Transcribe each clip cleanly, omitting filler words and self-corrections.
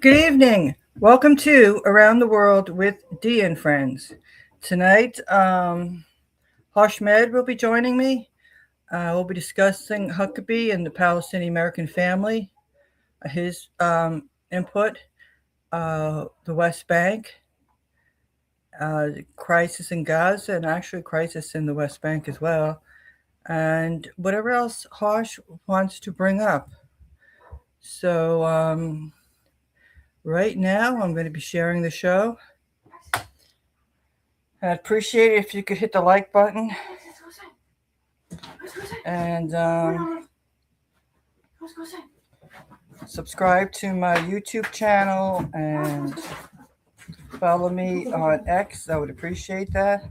Good evening. Welcome to Around the World with Dee and Friends. Tonight, Hashmed will be joining me. We'll be discussing Huckabee and the Palestinian-American family, his input, the West Bank, the crisis in Gaza, and actually crisis in the West Bank as well, and whatever else Hosh wants to bring up. So, right now, I'm going to be sharing the show. I'd appreciate it if you could hit the like button and subscribe to my YouTube channel and follow me on X. I would appreciate that.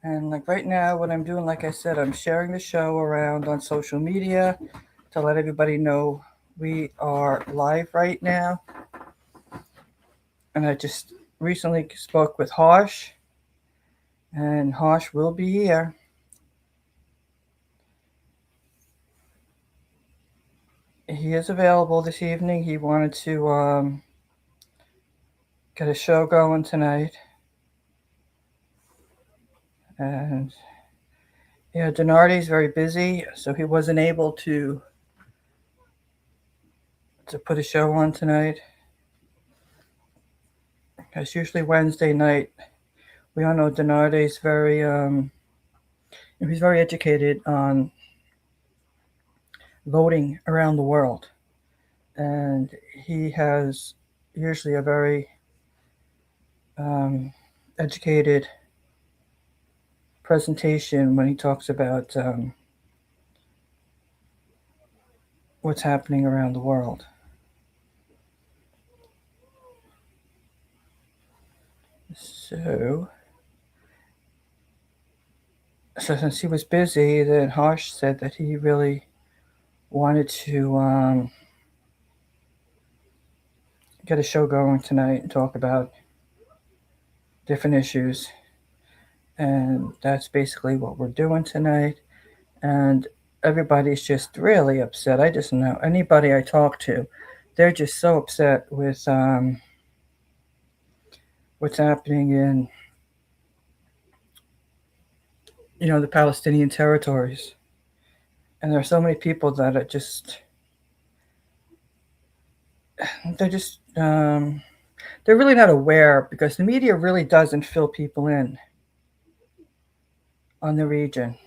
And like right now, what I'm doing, like I said, I'm sharing the show around on social media to let everybody know we are live right now. And I just recently spoke with Harsh, and Harsh will be here. He is available this evening. He wanted to get a show going tonight. And yeah, Donardi's very busy, so he wasn't able to put a show on tonight. It's usually Wednesday night. We all know Donardi's very he's very educated on voting around the world, and he has usually a very educated presentation when he talks about what's happening around the world. So since he was busy, then Harsh said that he really wanted to get a show going tonight and talk about different issues. And that's basically what we're doing tonight. And everybody's just really upset. I just know anybody I talk to, they're just so upset with what's happening in the Palestinian territories. And there are so many people that are they're just they're really not aware because the media really doesn't fill people in on the region.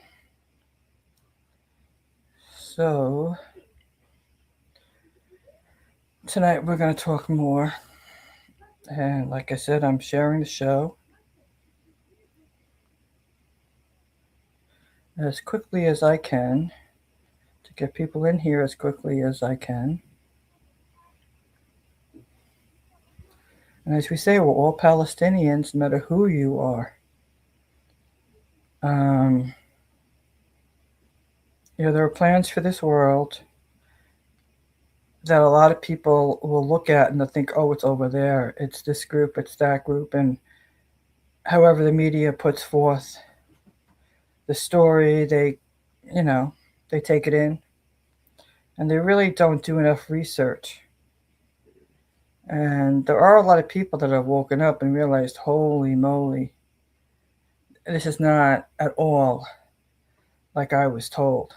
So tonight we're going to talk more. And like I said, I'm sharing the show as quickly as I can to get people in here as quickly as I can. And as we say, we're all Palestinians, no matter who you are. There are plans for this world that a lot of people will look at and they'll think, oh, it's over there. It's this group, it's that group. And however the media puts forth the story, they take it in. And they really don't do enough research. And there are a lot of people that have woken up and realized, holy moly, this is not at all like I was told.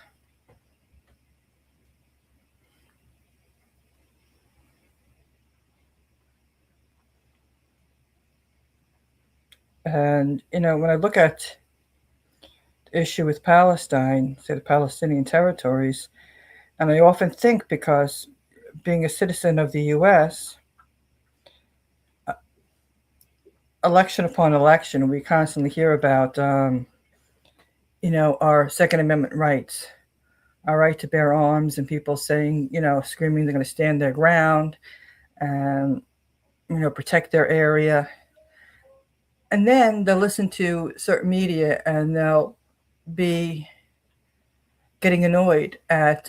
And, when I look at the issue with Palestine, say the Palestinian territories, and I often think because being a citizen of the US, election upon election, we constantly hear about, our Second Amendment rights, our right to bear arms, and people saying, screaming they're going to stand their ground and, protect their area. And then they'll listen to certain media and they'll be getting annoyed at,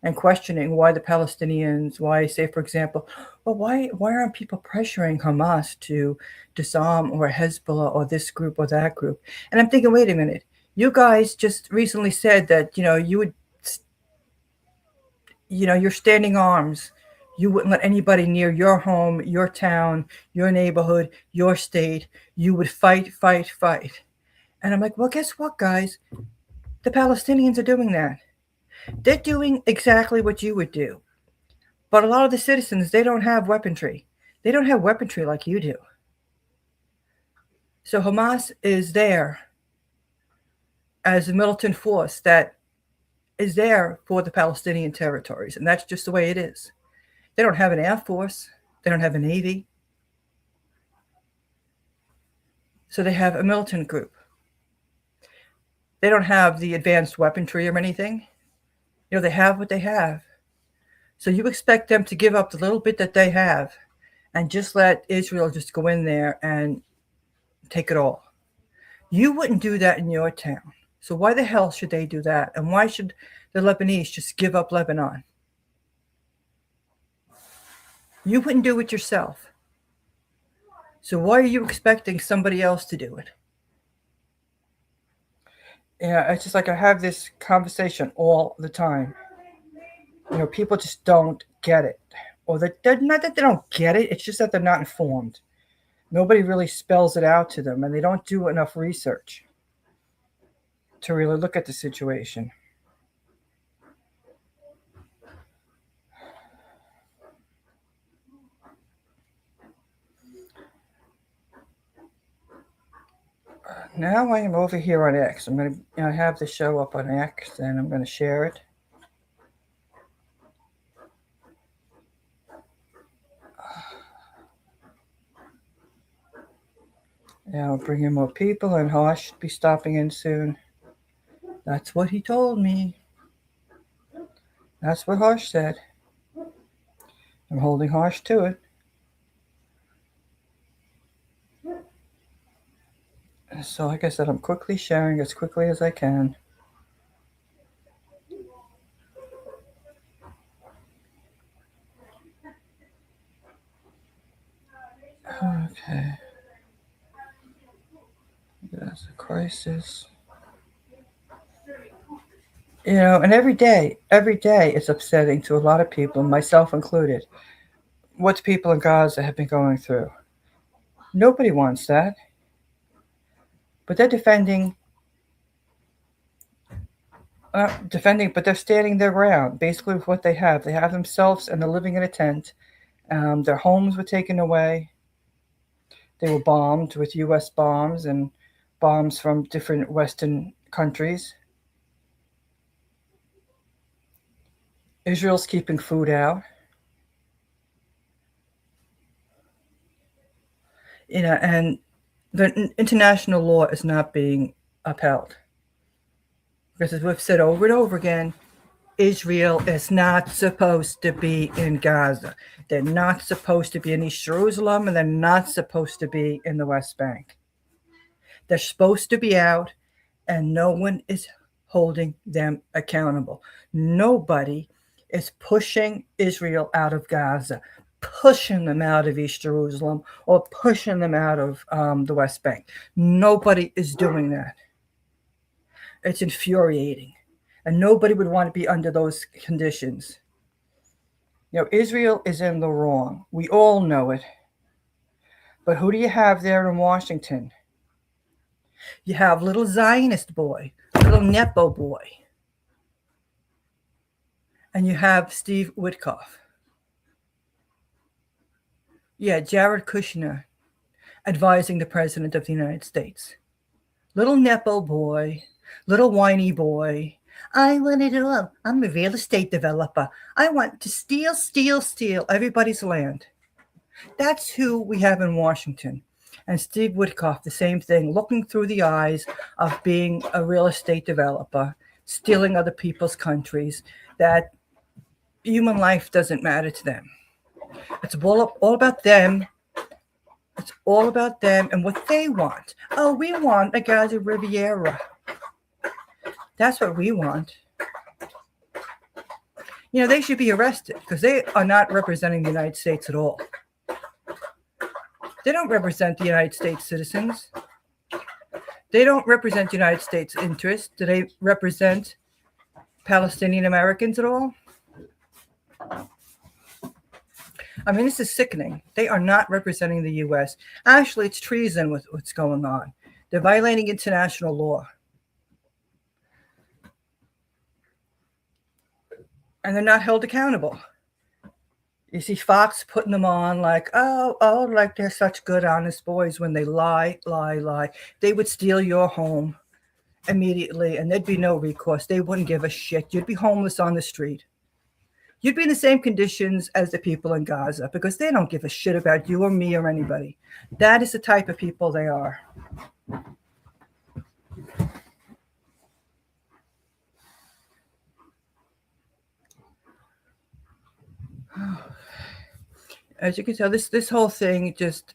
and questioning why the Palestinians, why, say, for example, well, why aren't people pressuring Hamas to disarm, or Hezbollah or this group or that group? And I'm thinking, wait a minute, you guys just recently said that, you would, you're standing arms. You wouldn't let anybody near your home, your town, your neighborhood, your state. You would fight, fight, fight. And I'm like, well, guess what, guys? The Palestinians are doing that. They're doing exactly what you would do. But a lot of the citizens, they don't have weaponry. They don't have weaponry like you do. So Hamas is there as a militant force that is there for the Palestinian territories. And that's just the way it is. They don't have an air force. They don't have a navy. So they have a militant group. They don't have the advanced weaponry or anything. They have what they have. So you expect them to give up the little bit that they have and just let Israel just go in there and take it all. You wouldn't do that in your town. So why the hell should they do that? And why should the Lebanese just give up Lebanon? You wouldn't do it yourself. So why are you expecting somebody else to do it? Yeah, it's just like I have this conversation all the time. People just don't get it. Or they're not that they don't get it, it's just that they're not informed. Nobody really spells it out to them, and they don't do enough research to really look at the situation. Now I am over here on X. I'm going to have the show up on X, and I'm going to share it. Yeah, I'll bring in more people, and Harsh should be stopping in soon. That's what he told me. That's what Harsh said. I'm holding Harsh to it. So like I said, I'm quickly sharing as quickly as I can. Okay. That's a crisis. And every day it's upsetting to a lot of people, myself included, what people in Gaza have been going through. Nobody wants that. But they're defending, but they're standing their ground, basically with what they have. They have themselves, and they're living in a tent. Their homes were taken away. They were bombed with U.S. bombs and bombs from different Western countries. Israel's keeping food out. And the international law is not being upheld. Because as we've said over and over again, Israel is not supposed to be in Gaza. They're not supposed to be in East Jerusalem, and they're not supposed to be in the West Bank. They're supposed to be out, and no one is holding them accountable. Nobody is pushing Israel out of Gaza, pushing them out of East Jerusalem, or pushing them out of the West Bank. Nobody is doing that. It's infuriating. And nobody would want to be under those conditions. Israel is in the wrong. We all know it. But who do you have there in Washington? You have little Zionist boy, little Nepo boy. And you have Steve Witkoff. Yeah, Jared Kushner advising the President of the United States. Little Nepo boy, little whiny boy. I want it all. I'm a real estate developer. I want to steal everybody's land. That's who we have in Washington. And Steve Witkoff, the same thing, looking through the eyes of being a real estate developer, stealing other people's countries, that human life doesn't matter to them. It's all about them. It's all about them and what they want. Oh, we want a Gaza Riviera. That's what we want. They should be arrested because they are not representing the United States at all. They don't represent the United States citizens. They don't represent United States interests. Do they represent Palestinian-Americans at all? I mean, this is sickening. They are not representing the U.S. Actually, it's treason with what's going on. They're violating international law. And they're not held accountable. You see Fox putting them on like, like they're such good, honest boys when they lie. They would steal your home immediately and there'd be no recourse. They wouldn't give a shit. You'd be homeless on the street. You'd be in the same conditions as the people in Gaza because they don't give a shit about you or me or anybody. That is the type of people they are. As you can tell, this whole thing just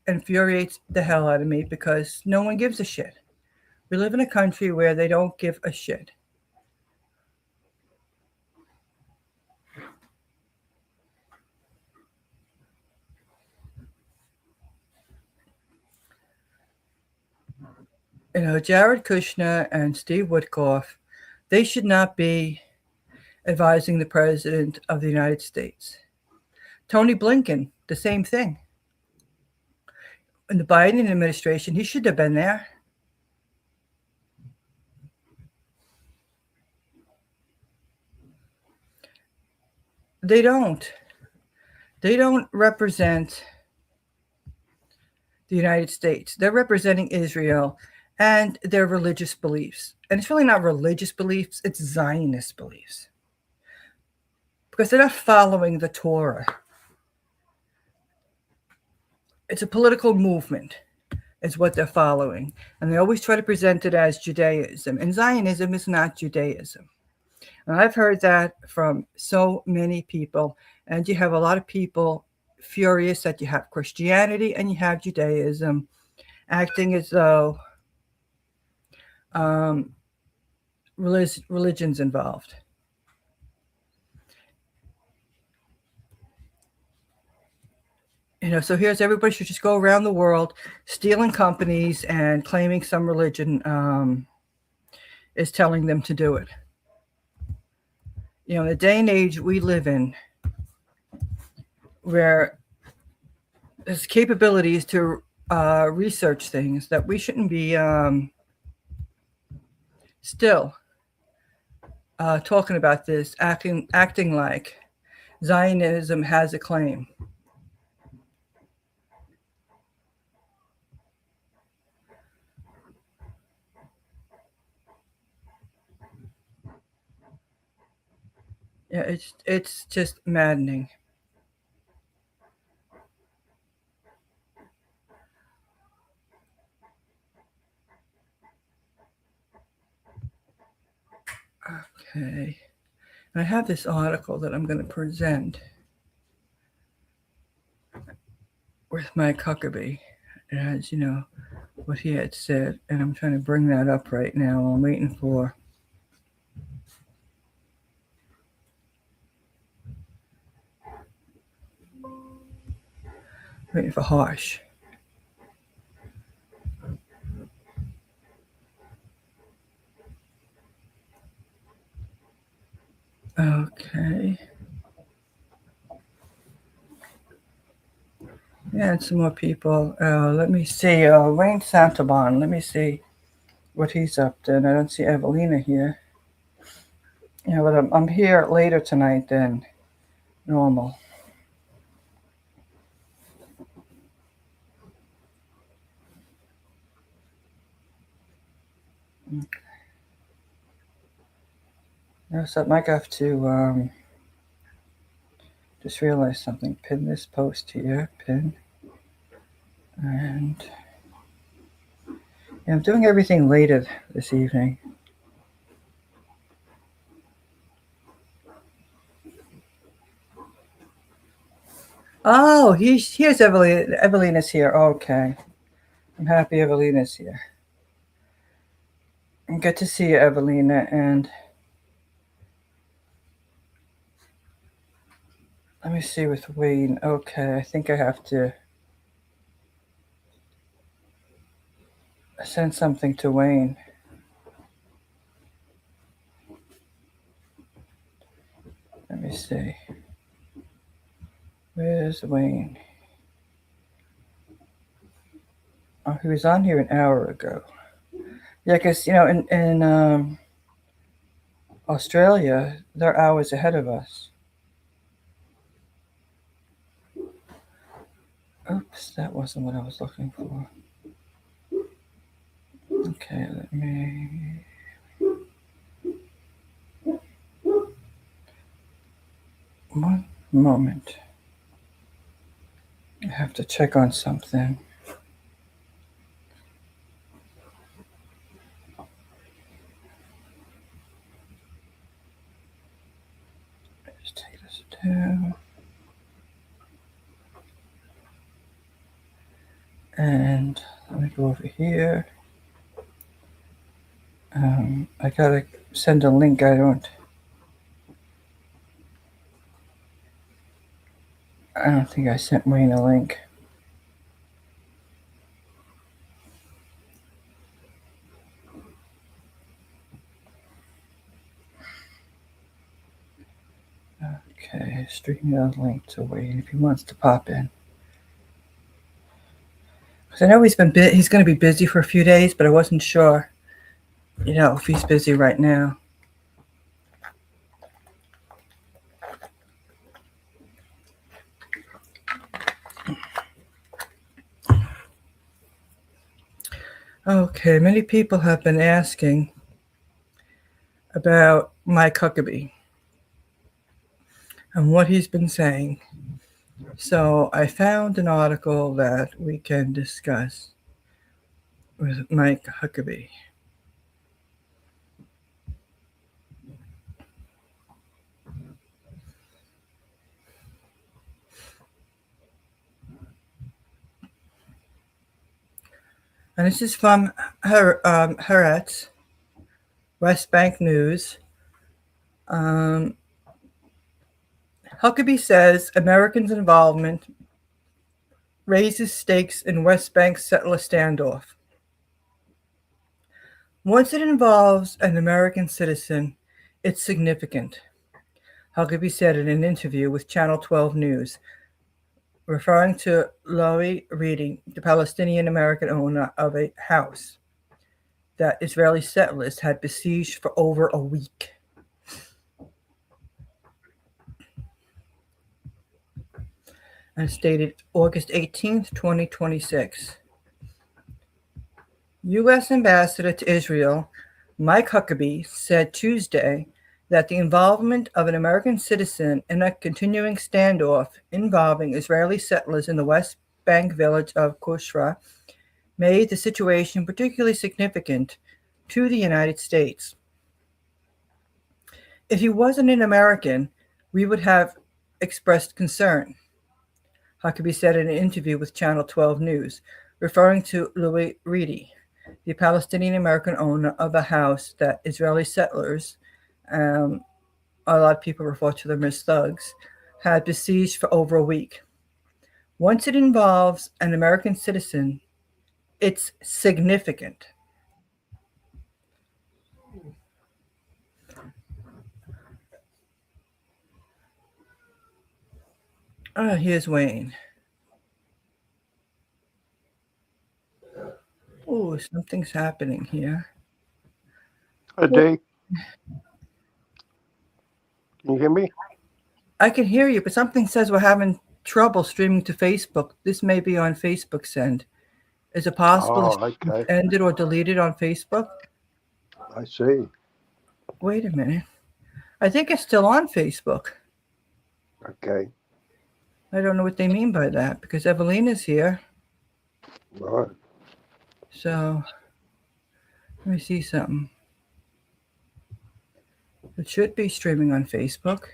infuriates the hell out of me because no one gives a shit. We live in a country where they don't give a shit. Jared Kushner and Steve Witkoff, they should not be advising the President of the United States. Tony Blinken, the same thing. In the Biden administration, he should have been there. They don't represent the United States. They're representing Israel and their religious beliefs. And it's really not religious beliefs, it's Zionist beliefs. Because they're not following the Torah. It's a political movement, is what they're following. And they always try to present it as Judaism. And Zionism is not Judaism. And I've heard that from so many people. And you have a lot of people furious that you have Christianity and you have Judaism acting as though religion's involved. So here's everybody should just go around the world stealing companies and claiming some religion is telling them to do it. The day and age we live in, where there's capabilities to research things that we shouldn't be still talking about this, acting like Zionism has a claim. Yeah, it's just maddening. Okay. I have this article that I'm going to present with Mike Huckabee. It has, what he had said, and I'm trying to bring that up right now. I'm waiting for Harsh. Okay. Yeah, and some more people. Let me see. Wayne Santabon. Let me see what he's up to. And I don't see Evelina here. Yeah, but I'm here later tonight than normal. Okay. So I might have to just realize something. Pin this post here. Pin. And yeah, I'm doing everything later this evening. Oh, here's Evelina. Evelina's here. Okay. I'm happy Evelina's here. And good to see you, Evelina. And Let me see with Wayne. Okay, I think I have to send something to Wayne. Let me see. Where's Wayne? Oh, he was on here an hour ago. Yeah, because, in Australia, they're hours ahead of us. Oops, that wasn't what I was looking for. Okay, let me. One moment. I have to check on something. Just take this down. And let me go over here. I gotta send a link. I don't think I sent Wayne a link. Okay, streaming a link to Wayne if he wants to pop in. Because I know he's going to be busy for a few days, but I wasn't sure, if he's busy right now. Okay, many people have been asking about Mike Huckabee and what he's been saying. So I found an article that we can discuss with Mike Huckabee. And this is from Haaretz, West Bank News. Huckabee says Americans' involvement raises stakes in West Bank settler standoff. Once it involves an American citizen, it's significant, Huckabee said in an interview with Channel 12 News, referring to Louis Reedy, the Palestinian-American owner of a house that Israeli settlers had besieged for over a week. And stated August 18th, 2026. U.S. Ambassador to Israel, Mike Huckabee, said Tuesday that the involvement of an American citizen in a continuing standoff involving Israeli settlers in the West Bank village of Kusra made the situation particularly significant to the United States. If he wasn't an American, we would have expressed concern, Huckabee said in an interview with Channel 12 News, referring to Louis Reedy, the Palestinian-American owner of a house that Israeli settlers, a lot of people refer to them as thugs, had besieged for over a week. Once it involves an American citizen, it's significant. Here's Wayne. Oh, something's happening here. Hi, Dave. Can you hear me? I can hear you, but something says we're having trouble streaming to Facebook. This may be on Facebook's end. Is it possible okay. ended or deleted on Facebook? I see. Wait a minute. I think it's still on Facebook. Okay. I don't know what they mean by that because Evelina's here. All right. So let me see something. It should be streaming on Facebook.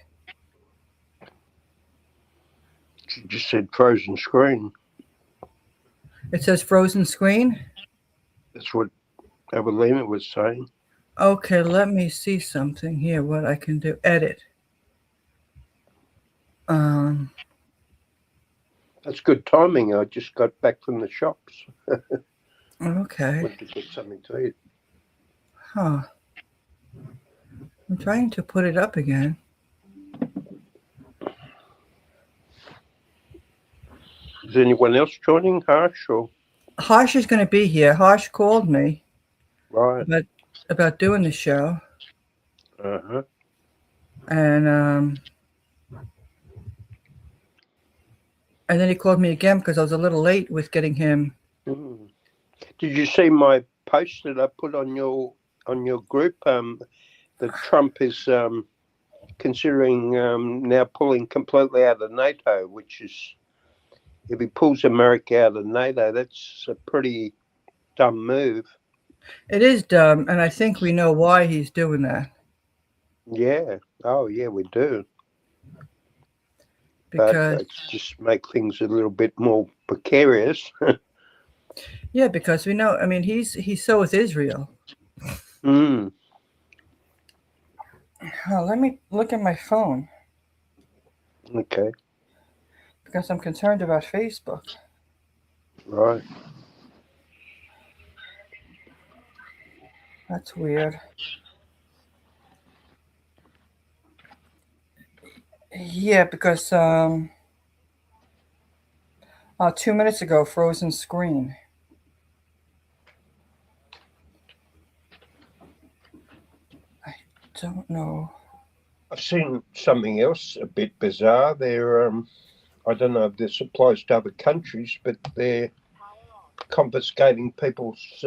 She just said frozen screen. It says frozen screen? That's what Evelina was saying. Okay, let me see something here, what I can do. Edit. Um, That's good timing. I just got back from the shops. okay. Went to get something to eat. Huh. I'm trying to put it up again. Is anyone else joining, Harsh? Or Harsh is going to be here. Harsh called me right? about doing the show, Uh-huh. and then he called me again because I was a little late with getting him. Mm. Did you see my post that I put on your group? That Trump is considering now pulling completely out of NATO, which is, if he pulls America out of NATO, that's a pretty dumb move. It is dumb, and I think we know why he's doing that. Yeah. Oh, yeah, we do. But Because it's just make things a little bit more precarious. yeah, because we know. I mean, he's so with Israel. Mm. Oh, let me look at my phone Okay. because I'm concerned about Facebook. Right. That's weird. Yeah, because 2 minutes ago, frozen screen. I don't know. I've seen something else a bit bizarre. I don't know if this applies to other countries, but they're confiscating people's.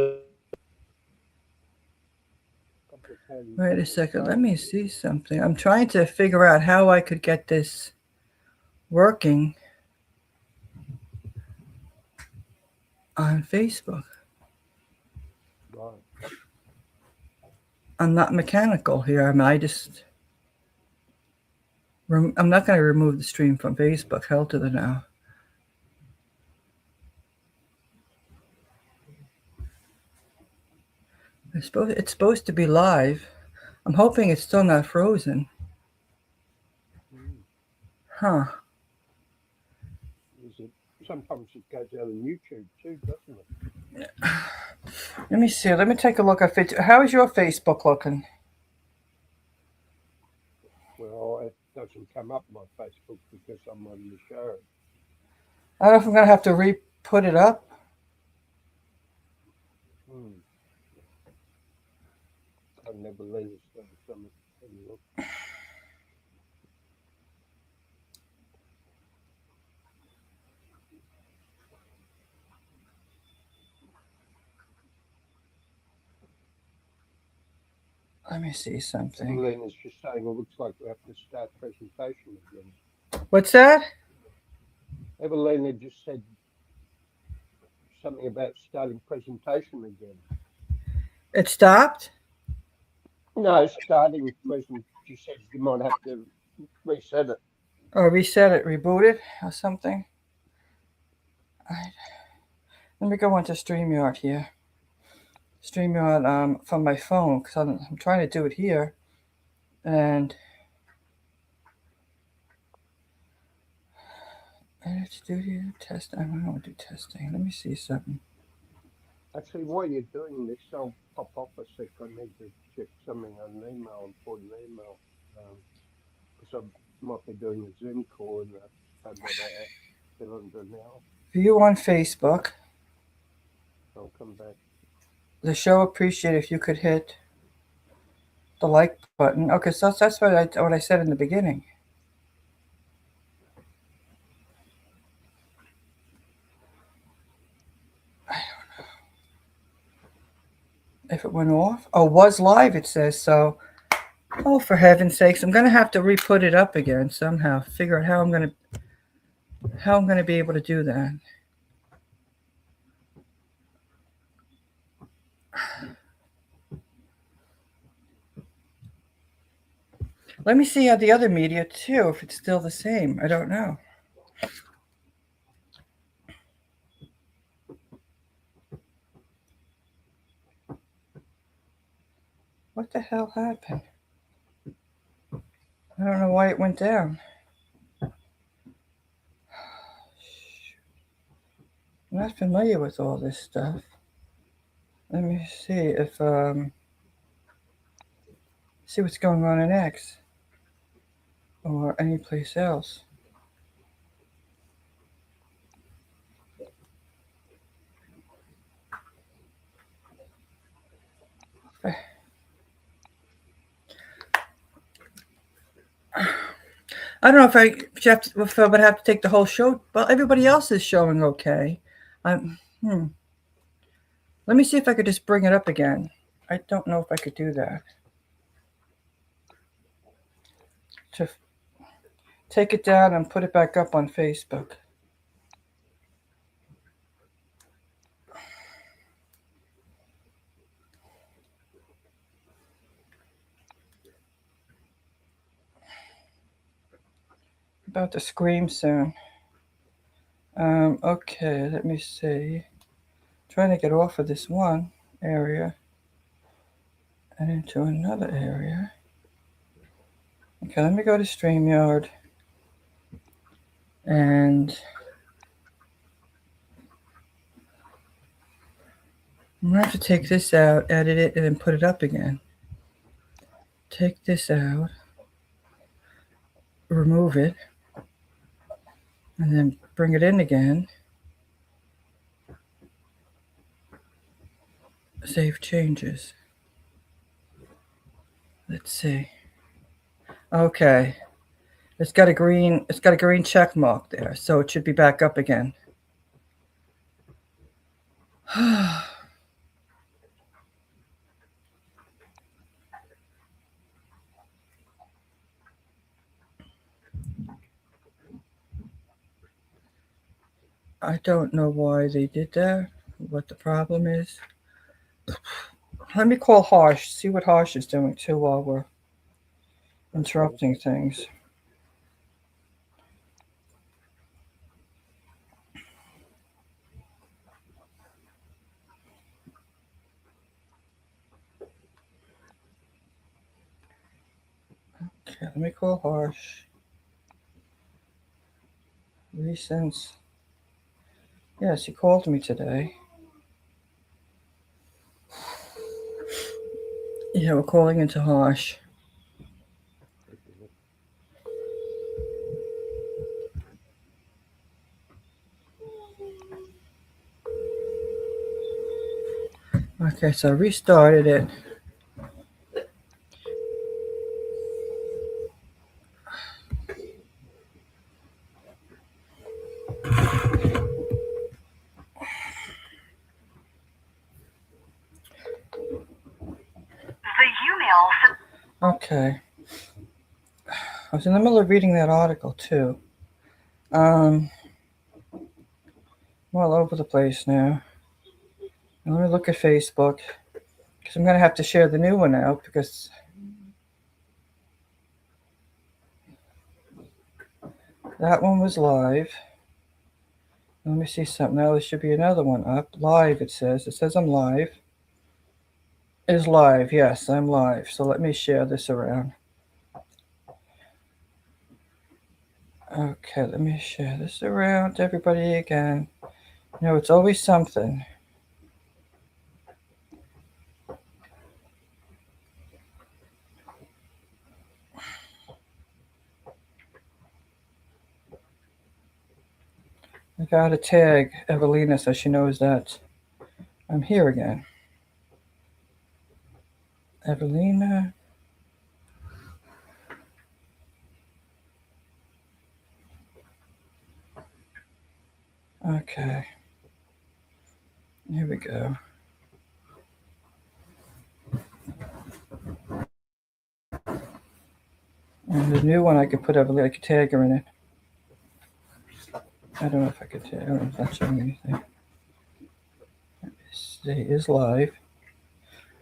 Wait a second. Let me see something. I'm trying to figure out how I could get this working on Facebook. Right. I'm not mechanical here. I mean, I'm not going to remove the stream from Facebook. Hell to the no. It's supposed to be live. I'm hoping it's still not frozen. Huh. Sometimes it goes out on YouTube too, doesn't it? Let me see. Let me take a look at it. How is your Facebook looking? Well, it doesn't come up my Facebook because I'm on the show. I don't know if I'm going to have to re-put it up. I never let us know something. Look. Let me see something. Evelina's just saying it looks like we have to start presentation again. What's that? Evelina just said something about starting presentation again. It stopped? No, starting present. She said you might have to reset it. Or reset it, reboot it, or something? Let me go into StreamYard here. StreamYard from my phone because I'm trying to do it here, and edit studio test. I don't want to do testing. Let me see something. Actually, while you're doing this, I'll pop off a sec. I need to check something on an email, important email, because I might be doing a Zoom call and I've got to fill under now. View on Facebook. I'll come back. The show appreciate if you could hit the like button. Okay, so that's what I said in the beginning. I don't know if it went off. Oh, was live. It says so. Oh, for heaven's sakes! I'm gonna have to re-put it up again somehow. Figure out how I'm gonna be able to do that. Let me see how the other media too, if it's still the same. I don't know. What the hell happened? I don't know why it went down. I'm not familiar with all this stuff. Let me see what's going on in X or any place else. I don't know if I would have to take the whole show. Well, everybody else is showing okay. I'm. Let me see if I could just bring it up again. I don't know if I could do that. To take it down and put it back up on Facebook. About to scream soon. Okay, let me see. Trying to get off of this one area and into another area. Okay, let me go to StreamYard and I'm going to have to take this out, edit it, and then put it up again. Take this out, remove it, and then bring it in again. Save changes. Let's see. Okay. It's got a green check mark there, so it should be back up again. I don't know why they did that, what the problem is. Let me call Harsh, see what Harsh is doing too while we're interrupting things. Okay, let me call Harsh. Recents. Yes, he called me today. Yeah, we're calling into Harsh. Okay, so I restarted it. Okay. I was in the middle of reading that article too. I'm all over the place now. Let me look at Facebook because I'm going to have to share the new one out because that one was live. Let me see something. Now there should be another one up. Live, it says. It says I'm live. Is live. Yes, I'm live. So let me share this around. Okay, let me share this around to everybody again. You know, it's always something. I gotta tag Evelina so she knows that I'm here again. Evelina. Okay. Here we go. And the new one I could put Evelina, I could tag her in it. I don't know if I could tag her. It's not showing anything. Today is live.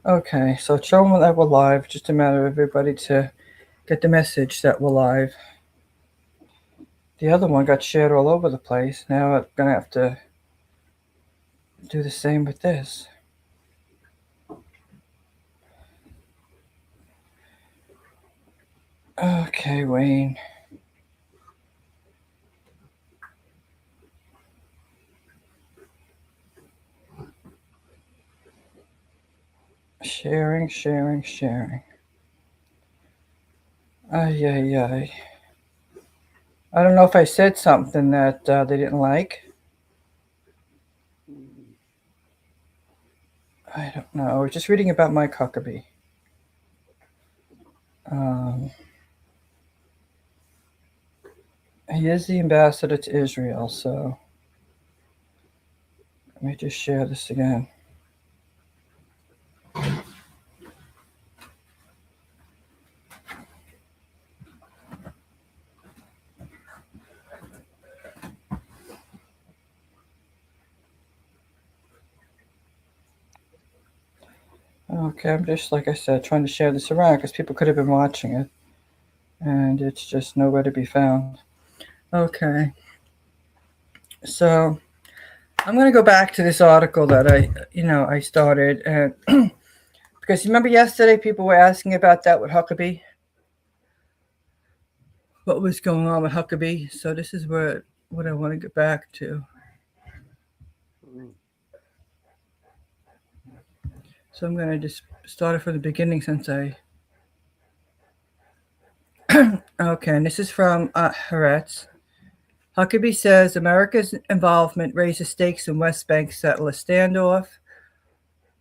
Okay, so it's showing that we're live. Just a matter of everybody to get the message that we're live. The other one got shared all over the place. Now I'm gonna have to do the same with this. Okay, Wayne. sharing. Ay, ay, ay. I don't know if I said something that they didn't like. I don't know. I was just reading about Mike Huckabee. Um, he is the ambassador to Israel, so let me just share this again. Okay, I'm just, like I said, trying to share this around because people could have been watching it, and it's just nowhere to be found. Okay, so I'm going to go back to this article that I started, and because you remember yesterday people were asking about that with Huckabee, what was going on with Huckabee. So this is what I want to get back to. So I'm going to just start it from the beginning since I. Okay, and this is from Haaretz. Huckabee says America's involvement raises stakes in West Bank settler standoff.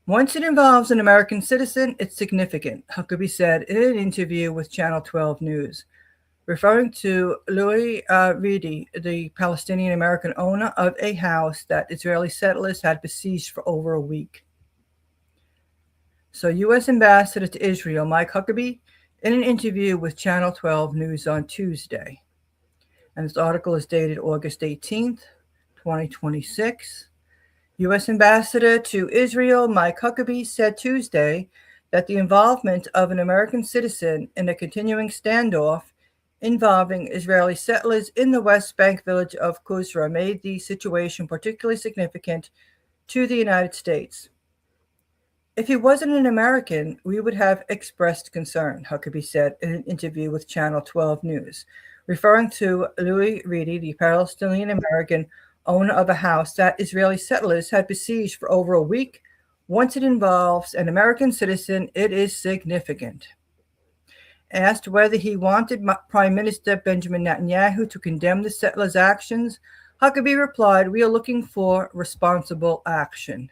Once it involves an American citizen, it's significant, Huckabee said in an interview with Channel 12 News, referring to Louis Reedy, the Palestinian-American owner of a house that Israeli settlers had besieged for over a week. So U.S. Ambassador to Israel Mike Huckabee in an interview with Channel 12 News on Tuesday. And this article is dated August 18th, 2026. U.S. Ambassador to Israel Mike Huckabee said Tuesday that the involvement of an American citizen in a continuing standoff involving Israeli settlers in the West Bank village of Qusra made the situation particularly significant to the United States. If he wasn't an American, we would have expressed concern, Huckabee said in an interview with Channel 12 News, referring to Louis Reedy, the Palestinian-American owner of a house that Israeli settlers had besieged for over a week. Once it involves an American citizen, it is significant. Asked whether he wanted Prime Minister Benjamin Netanyahu to condemn the settlers' actions, Huckabee replied, "We are looking for responsible action."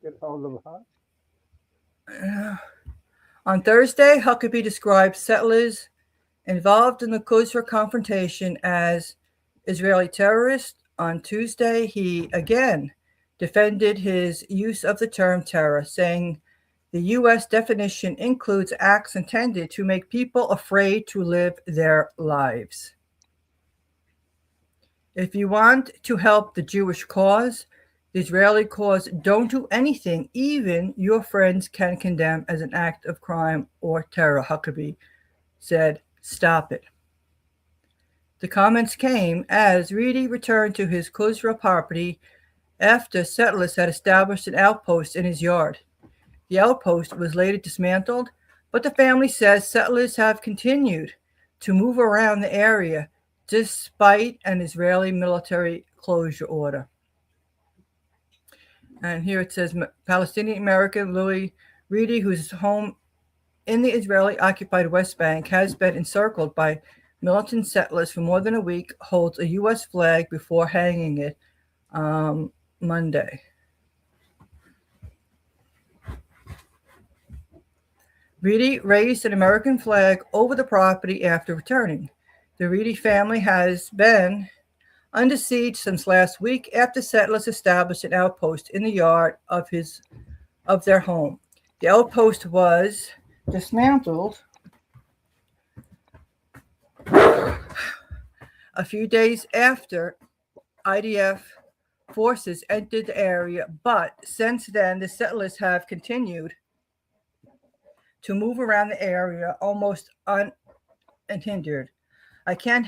Get hold of her. On Thursday, Huckabee described settlers involved in the Qusra confrontation as Israeli terrorists. On Tuesday, he again defended his use of the term terror, saying the U.S. definition includes acts intended to make people afraid to live their lives. If you want to help the Jewish cause, the Israeli cause, don't do anything even your friends can condemn as an act of crime or terror, Huckabee said. Stop it. The comments came as Reedy returned to his Qusra property after settlers had established an outpost in his yard. The outpost was later dismantled, but the family says settlers have continued to move around the area despite an Israeli military closure order. And here it says Palestinian-American Louis Reedy, whose home in the Israeli-occupied West Bank has been encircled by militant settlers for more than a week, holds a U.S. flag before hanging it Monday. Reedy raised an American flag over the property after returning. The Reedy family has been under siege since last week after settlers established an outpost in the yard of their home. The outpost was dismantled a few days after IDF forces entered the area, but since then the settlers have continued to move around the area almost unhindered. I can't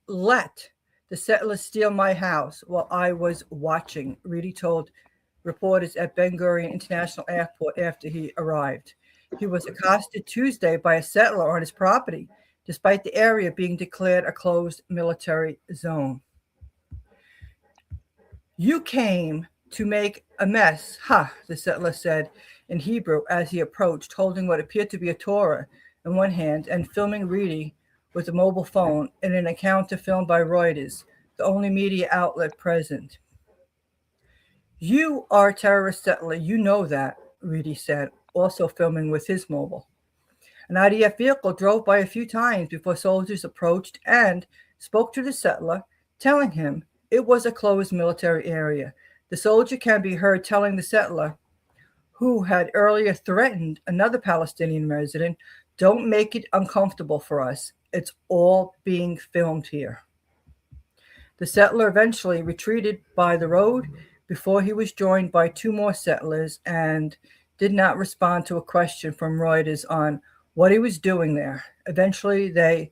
let the settlers steal my house while I was watching, Reedy told reporters at Ben Gurion International Airport after he arrived. He was accosted Tuesday by a settler on his property, despite the area being declared a closed military zone. You came to make a mess, the settler said in Hebrew as he approached, holding what appeared to be a Torah in one hand and filming Reedy with a mobile phone in an encounter filmed by Reuters, the only media outlet present. You are a terrorist settler, you know that, Reedy said, also filming with his mobile. An IDF vehicle drove by a few times before soldiers approached and spoke to the settler, telling him it was a closed military area. The soldier can be heard telling the settler, who had earlier threatened another Palestinian resident, "Don't make it uncomfortable for us. It's all being filmed here." The settler eventually retreated by the road before he was joined by two more settlers and did not respond to a question from Reuters on what he was doing there. Eventually, they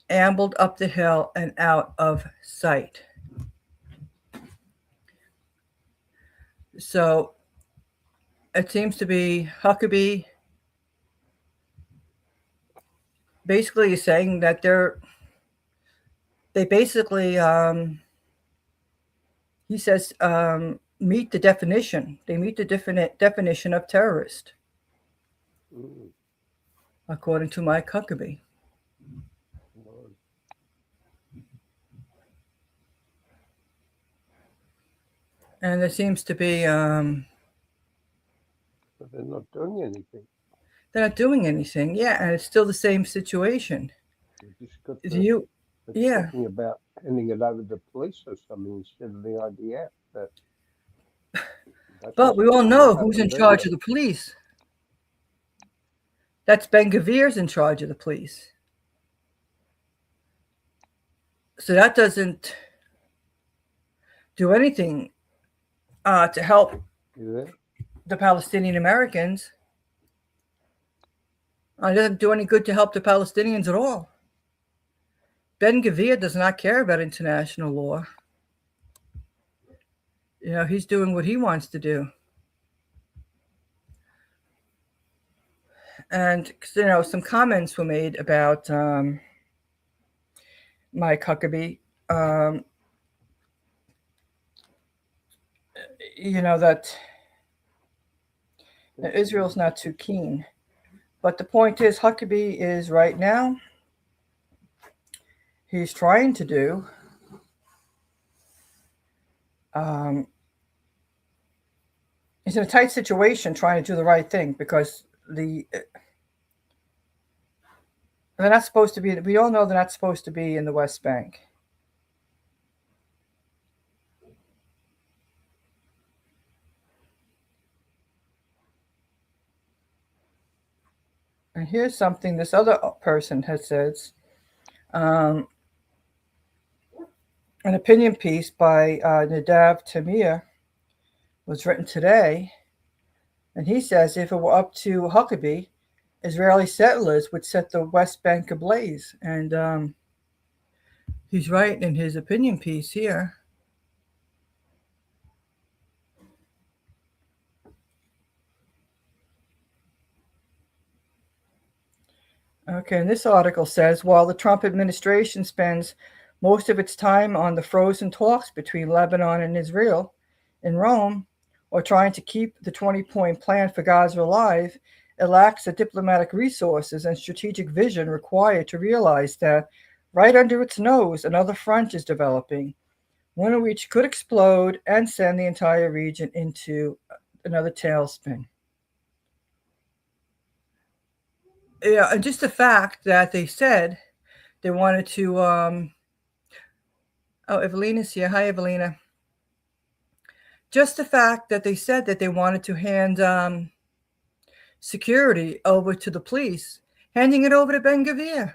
ambled up the hill and out of sight. So it seems to be Huckabee basically saying that they basically, he says, meet the definition. They meet the definition of terrorist, according to Mike Huckabee. And there seems to be... but they're not doing anything. They're not doing anything, yeah, and it's still the same situation. They just got yeah. talking about handing it over to the police or something instead of the IDF. But we all know who's in charge of the police. That's Ben-Gvir's in charge of the police. So that doesn't do anything to help the Palestinian-Americans. It doesn't do any good to help the Palestinians at all. Ben-Gvir does not care about international law. You know, he's doing what he wants to do. And, you know, some comments were made about Mike Huckabee. You know, that Israel's not too keen. But the point is, Huckabee is right now, he's trying to do he's in a tight situation trying to do the right thing because they're not supposed to be, we all know they're not supposed to be in the West Bank. And here's something this other person has said. An opinion piece by Nadav Tamir was written today, and he says if it were up to Huckabee, Israeli settlers would set the West Bank ablaze. And he's right in his opinion piece here. Okay, and this article says, while the Trump administration spends most of its time on the frozen talks between Lebanon and Israel in Rome, or trying to keep the 20-point plan for Gaza alive, it lacks the diplomatic resources and strategic vision required to realize that right under its nose, another front is developing, one of which could explode and send the entire region into another tailspin. Yeah, and just the fact that they said they wanted to, oh, Evelina's here. Hi, Evelina. Just the fact that they said that they wanted to hand security over to the police, handing it over to Ben-Gvir.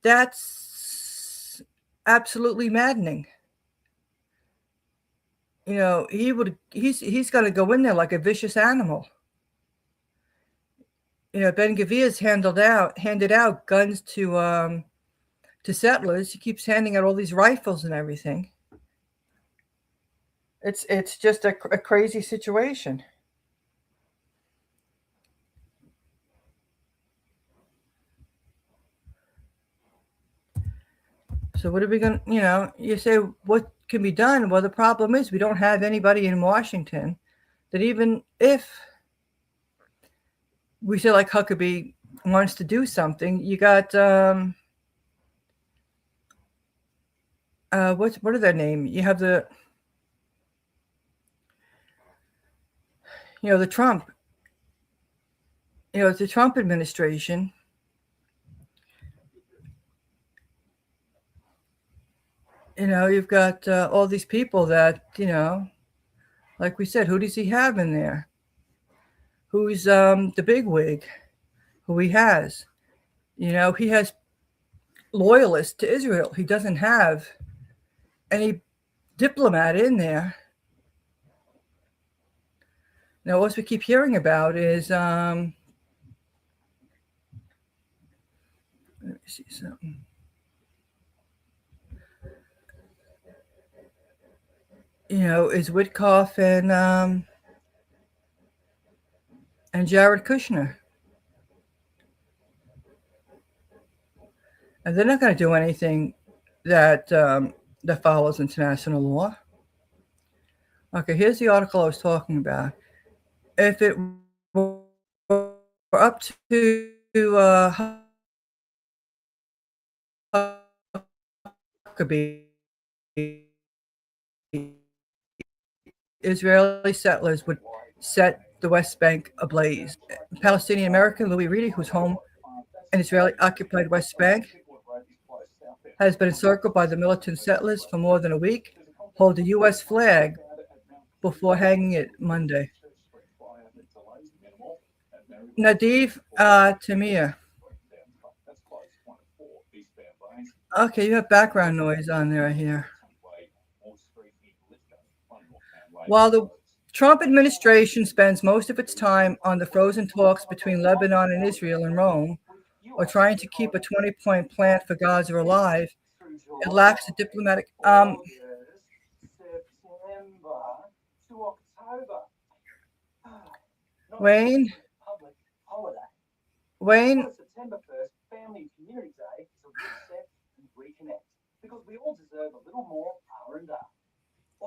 That's absolutely maddening. You know, he's going to go in there like a vicious animal. You know, Ben-Gvir's handed out guns to settlers. He keeps handing out all these rifles and everything. It's just a crazy situation. So what are we going to, you say what can be done? Well, the problem is we don't have anybody in Washington that, even if we say like Huckabee wants to do something, you got what are their name? You have the Trump, the Trump administration. You've got all these people that, like we said, who does he have in there? Who's the big wig? Who he has? He has loyalists to Israel. He doesn't have any diplomat in there. Now, what we keep hearing about is, let me see something. Is Witkoff and Jared Kushner. And they're not going to do anything that follows international law. Okay, here's the article I was talking about. If it were up to Huckabee, Israeli settlers would set the West Bank ablaze. Palestinian-American Louis Reedy, whose home in Israeli-occupied West Bank has been encircled by the militant settlers for more than a week, hold a U.S. flag before hanging it Monday. Nadiv Tamir. Okay, you have background noise on there, I hear. While the Trump administration spends most of its time on the frozen talks between Lebanon and Israel in Rome, or trying to keep a 20-point plan for Gaza alive, it lacks a diplomatic. Wayne. September 1st, Family and Community Day, is a reset and reconnect because we all deserve a little more R&R.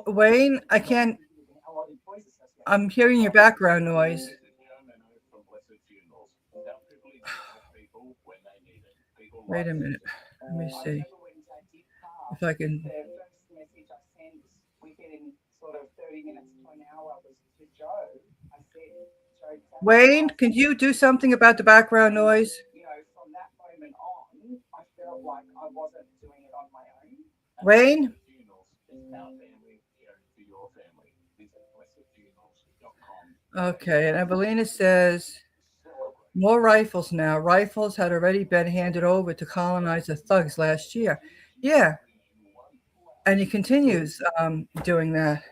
Wayne, I can't. I'm hearing your background noise. Wait a minute. Let me see if I can. Wayne, can you do something about the background noise? Wayne? Okay, and Evelina says, more rifles now. Rifles had already been handed over to colonizer thugs last year. Yeah. And he continues doing that.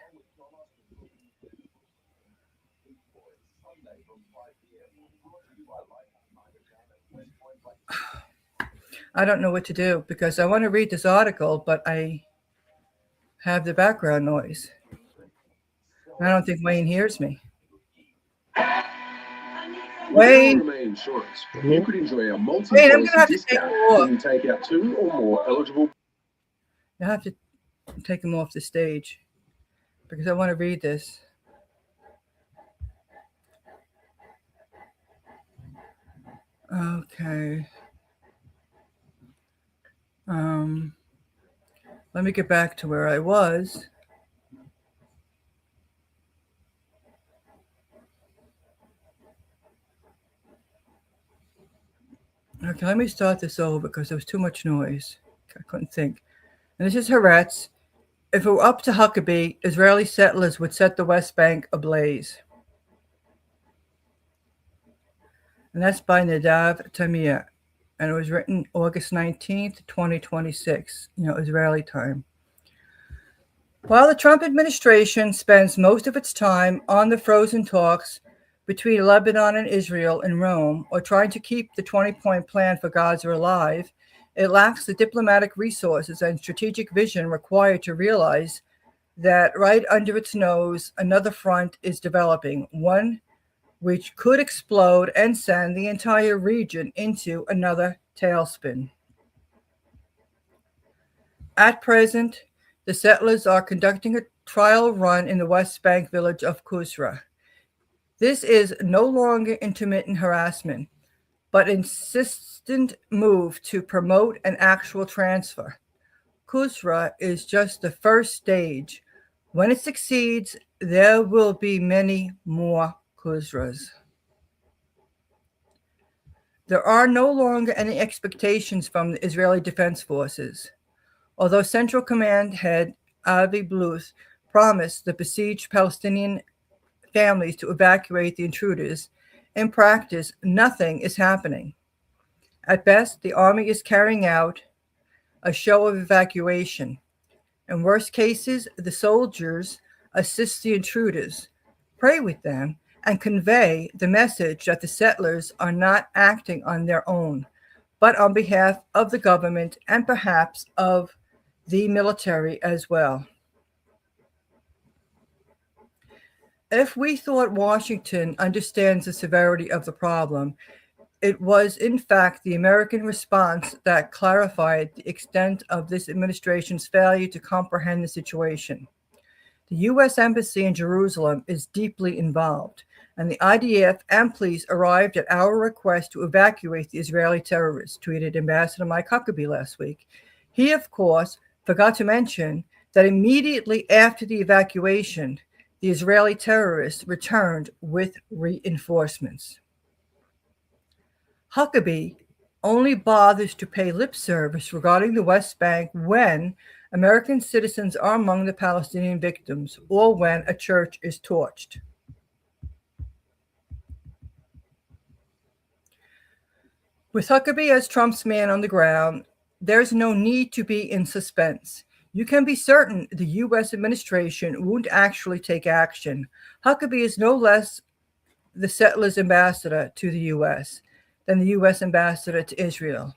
I don't know what to do because I want to read this article, but I have the background noise. I don't think Wayne hears me. Wayne, you could enjoy a multi-policy discount when you take out 2 or more eligible. I have to take him off the stage because I want to read this. Okay. Let me get back to where I was. Okay, let me start this over because there was too much noise. I couldn't think. And this is Haaretz. If it were up to Huckabee, Israeli settlers would set the West Bank ablaze. And that's by Nadav Tamir. And it was written August 19th, 2026, Israeli time. While the Trump administration spends most of its time on the frozen talks between Lebanon and Israel in Rome, or trying to keep the 20-point plan for Gaza alive, it lacks the diplomatic resources and strategic vision required to realize that right under its nose, another front is developing, one which could explode and send the entire region into another tailspin. At present, the settlers are conducting a trial run in the West Bank village of Kusra. This is no longer intermittent harassment, but insistent move to promote an actual transfer. Kusra is just the first stage. When it succeeds, there will be many more Kusras. There are no longer any expectations from the Israeli Defense Forces. Although Central Command head Avi Bluth promised the besieged Palestinian families to evacuate the intruders, in practice, nothing is happening. At best, the army is carrying out a show of evacuation. In worst cases, the soldiers assist the intruders, pray with them, and convey the message that the settlers are not acting on their own, but on behalf of the government and perhaps of the military as well. If we thought Washington understands the severity of the problem, it was in fact the American response that clarified the extent of this administration's failure to comprehend the situation. The U.S. Embassy in Jerusalem is deeply involved, and the IDF and police arrived at our request to evacuate the Israeli terrorists, tweeted Ambassador Mike Huckabee last week. He, of course, forgot to mention that immediately after the evacuation, the Israeli terrorists returned with reinforcements. Huckabee only bothers to pay lip service regarding the West Bank when American citizens are among the Palestinian victims or when a church is torched. With Huckabee as Trump's man on the ground, there's no need to be in suspense. You can be certain the U.S. administration won't actually take action. Huckabee is no less the settlers' ambassador to the U.S. than the U.S. ambassador to Israel.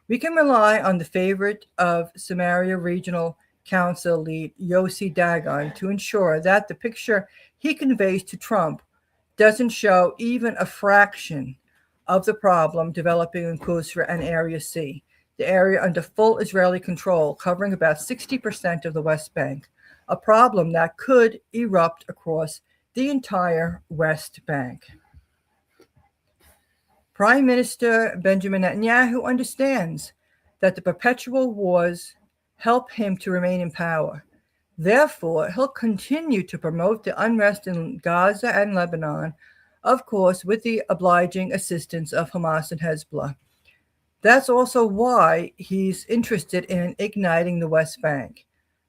We can rely on the favorite of Samaria Regional Council lead Yossi Dagon to ensure that the picture he conveys to Trump doesn't show even a fraction of the problem developing in Kusra and Area C, the area under full Israeli control, covering about 60% of the West Bank, a problem that could erupt across the entire West Bank. Prime Minister Benjamin Netanyahu understands that the perpetual wars help him to remain in power. Therefore, he'll continue to promote the unrest in Gaza and Lebanon, of course, with the obliging assistance of Hamas and Hezbollah. That's also why he's interested in igniting the West Bank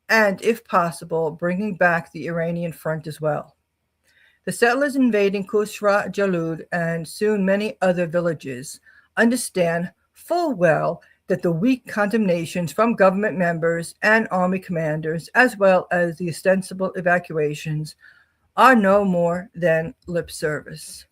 and, if possible, bringing back the Iranian front as well. The settlers invading Kusra, Jalud, and soon many other villages understand full well that the weak condemnations from government members and army commanders, as well as the ostensible evacuations, are no more than lip service.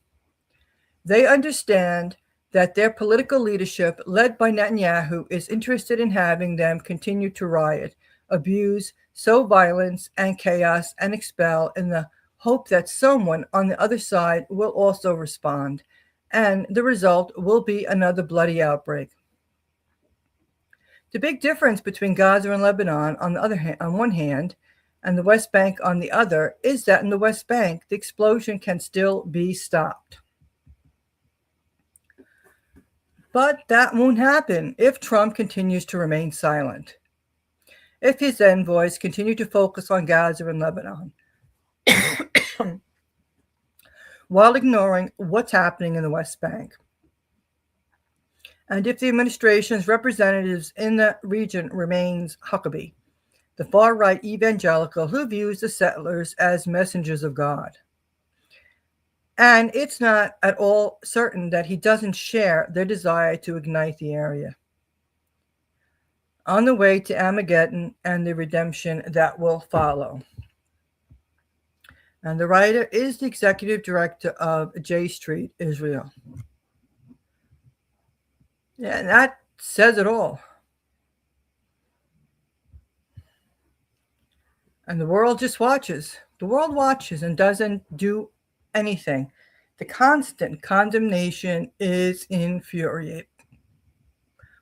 They understand that their political leadership, led by Netanyahu, is interested in having them continue to riot, abuse, sow violence and chaos, and expel in the hope that someone on the other side will also respond, and the result will be another bloody outbreak. The big difference between Gaza and Lebanon on one hand, and the West Bank on the other, is that in the West Bank, the explosion can still be stopped. But that won't happen if Trump continues to remain silent. If his envoys continue to focus on Gaza and Lebanon, while ignoring what's happening in the West Bank. And if the administration's representatives in the region remains Huckabee, the far-right evangelical who views the settlers as messengers of God. And it's not at all certain that he doesn't share their desire to ignite the area on the way to Armageddon and the redemption that will follow. And the writer is the executive director of J Street, Israel. Yeah, and that says it all. And the world just watches. The world watches and doesn't do anything. The constant condemnation is infuriating.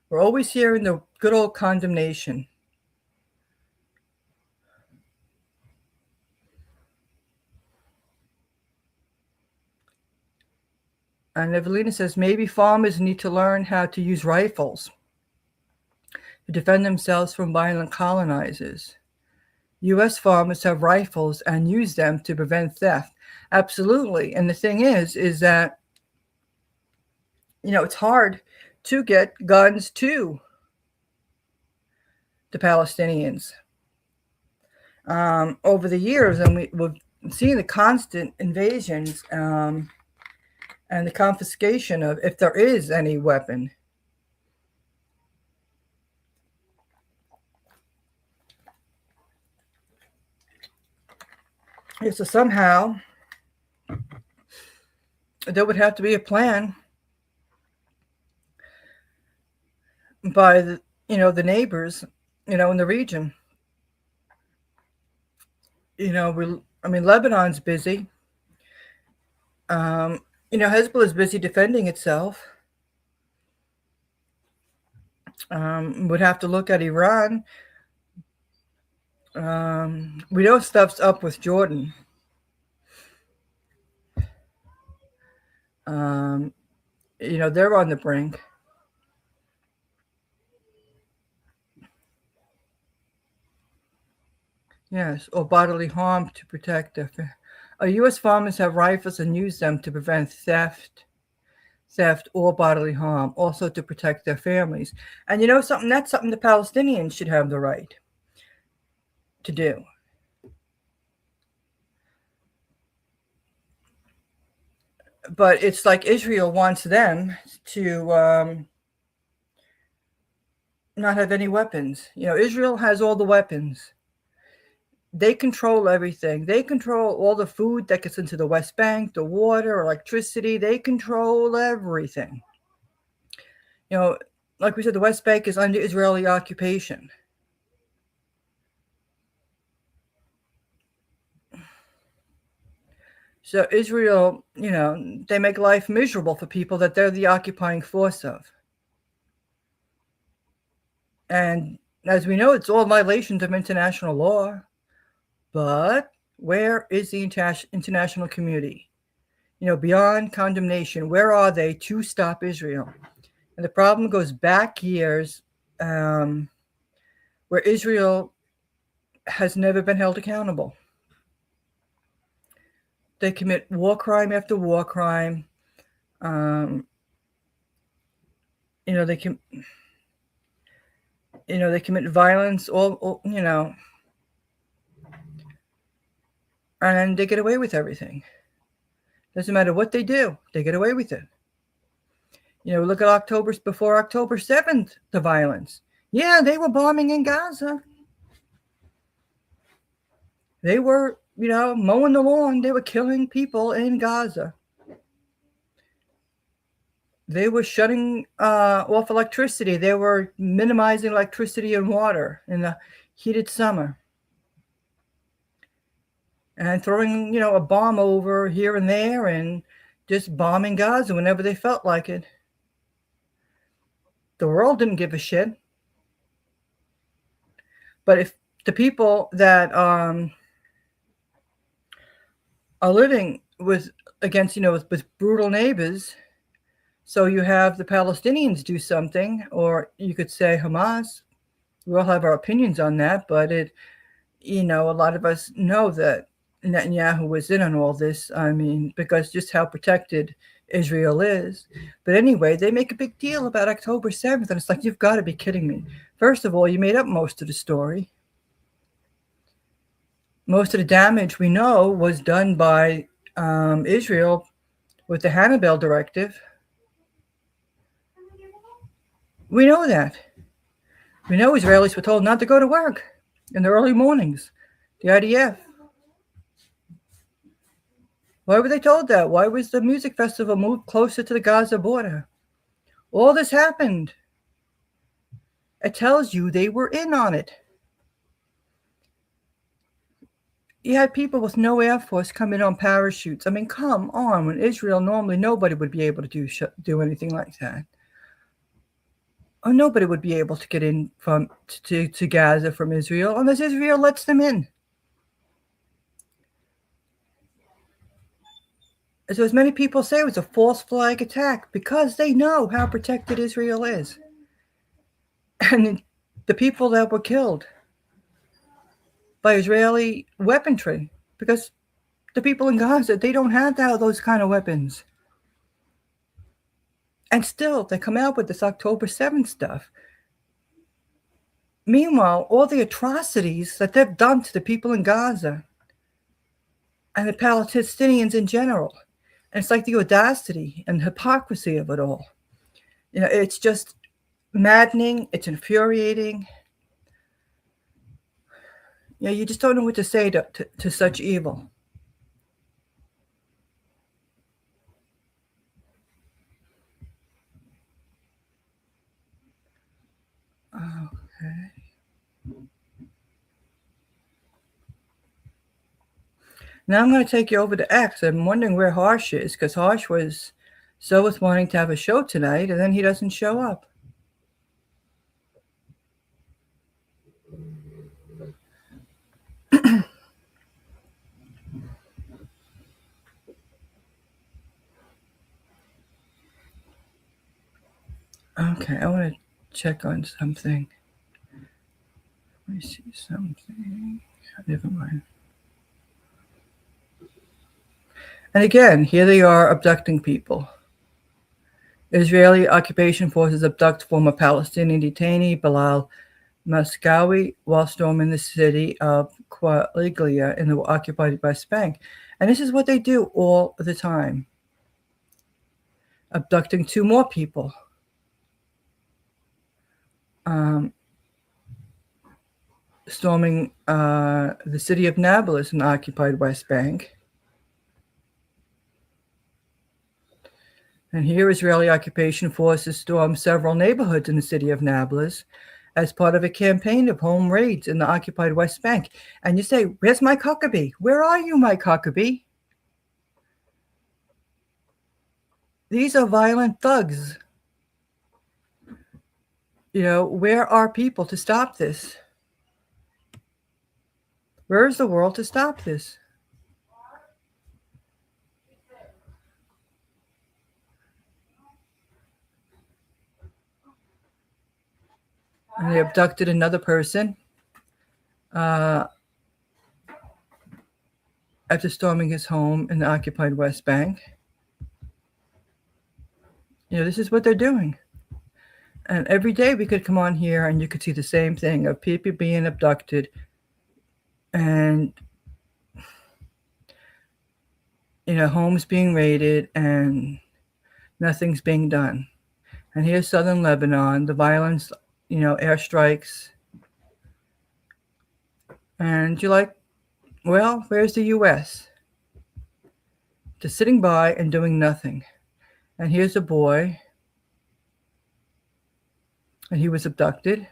We're always hearing the good old condemnation. And Evelina says, maybe farmers need to learn how to use rifles to defend themselves from violent colonizers. U.S. farmers have rifles and use them to prevent theft. Absolutely. And the thing is that, it's hard to get guns to the Palestinians. Over the years, and we've seen the constant invasions and the confiscation of, if there is any weapon. So somehow there would have to be a plan by the neighbors, in the region. Lebanon's busy. Hezbollah is busy defending itself. Would have to look at Iran. We know stuff's up with Jordan. They're on the brink. Yes, or bodily harm to protect their. U.S. farmers have rifles and use them to prevent theft, or bodily harm, also to protect their families. And something, that's something the Palestinians should have the right to do. But it's like Israel wants them to not have any weapons. Israel has all the weapons. They control everything. They control all the food that gets into the West Bank, the water, electricity. They control everything. Like we said, the West Bank is under Israeli occupation. So Israel, they make life miserable for people that they're the occupying force of. And as we know, it's all violations of international law. But where is the international community? Beyond condemnation, where are they to stop Israel? And the problem goes back years, where Israel has never been held accountable. They commit war crime after war crime. They commit violence, and they get away with everything. Doesn't matter what they do, they get away with it. Look at before October 7th, the violence. Yeah, they were bombing in Gaza. They were, mowing the lawn. They were killing people in Gaza. They were shutting off electricity. They were minimizing electricity and water in the heated summer. And throwing, a bomb over here and there and just bombing Gaza whenever they felt like it. The world didn't give a shit. But if the people that are living with brutal neighbors, so you have the Palestinians do something, or you could say Hamas. We all have our opinions on that, but a lot of us know that Netanyahu was in on all this. Because just how protected Israel is. But anyway, they make a big deal about October 7th, and it's like, you've got to be kidding me. First of all, you made up most of the story. Most of the damage we know was done by Israel with the Hannibal Directive. We know that. We know Israelis were told not to go to work in the early mornings. The IDF. Why were they told that? Why was the music festival moved closer to the Gaza border? All this happened. It tells you they were in on it. You had people with no Air Force come in on parachutes. Come on. When Israel, normally nobody would be able to do anything like that. Or nobody would be able to get in to Gaza from Israel unless Israel lets them in. So as many people say, it was a false flag attack because they know how protected Israel is. And the people that were killed by Israeli weaponry, because the people in Gaza, they don't have those kind of weapons. And still, they come out with this October 7th stuff. Meanwhile, all the atrocities that they've done to the people in Gaza and the Palestinians in general, and it's like the audacity and hypocrisy of it all. You know, it's just maddening. It's infuriating. Yeah, you just don't know what to say to such evil. Okay. Now I'm going to take you over to X. I'm wondering where Harsh is, because Harsh was wanting to have a show tonight, and then he doesn't show up. Okay, I want to check on something. Let me see something. Never mind. And again, here they are abducting people. Israeli occupation forces abduct former Palestinian detainee Bilal Maskawi while storming the city of Qualiglia in the occupied West Bank. And this is what they do all the time. Abducting 2 more people. Storming the city of Nablus in the occupied West Bank. And here, Israeli occupation forces stormed several neighborhoods in the city of Nablus as part of a campaign of home raids in the occupied West Bank. And you say, where's Mike Huckabee? Where are you, Mike Huckabee? These are violent thugs. You know, where are people to stop this? Where is the world to stop this? And they abducted another person after storming his home in the occupied West Bank. You know, this is what they're doing. And every day we could come on here and you could see the same thing of people being abducted and, you know, homes being raided and nothing's being done. And here's southern Lebanon, the violence, you know, airstrikes. And you're like, well, where's the U.S.? Just sitting by and doing nothing. And here's a boy, and he was abducted.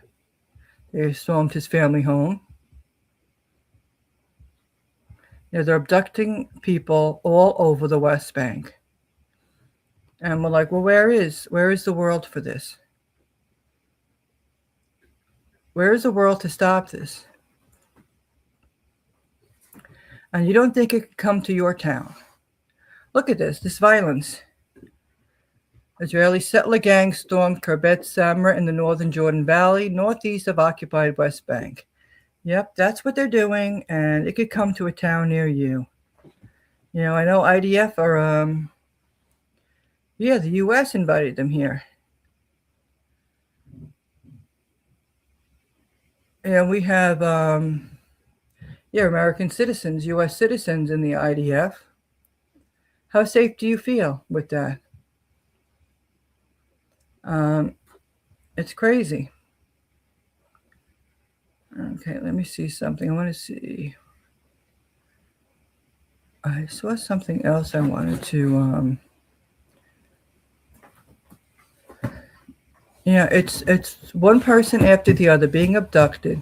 They stormed his family home. You know, they're abducting people all over the West Bank. And we're like, well, where is the world for this? Where is the world to stop this? And you don't think it could come to your town. Look at this violence. Israeli settler gangs stormed Kirbet Samra in the northern Jordan Valley, northeast of occupied West Bank. Yep, that's what they're doing, and it could come to a town near you. You know, I know IDF are, the U.S. invited them here. And we have, American citizens, U.S. citizens in the IDF. How safe do you feel with that? It's crazy. Okay, let me see something. I want to see. I saw something else I wanted to. It's one person after the other being abducted,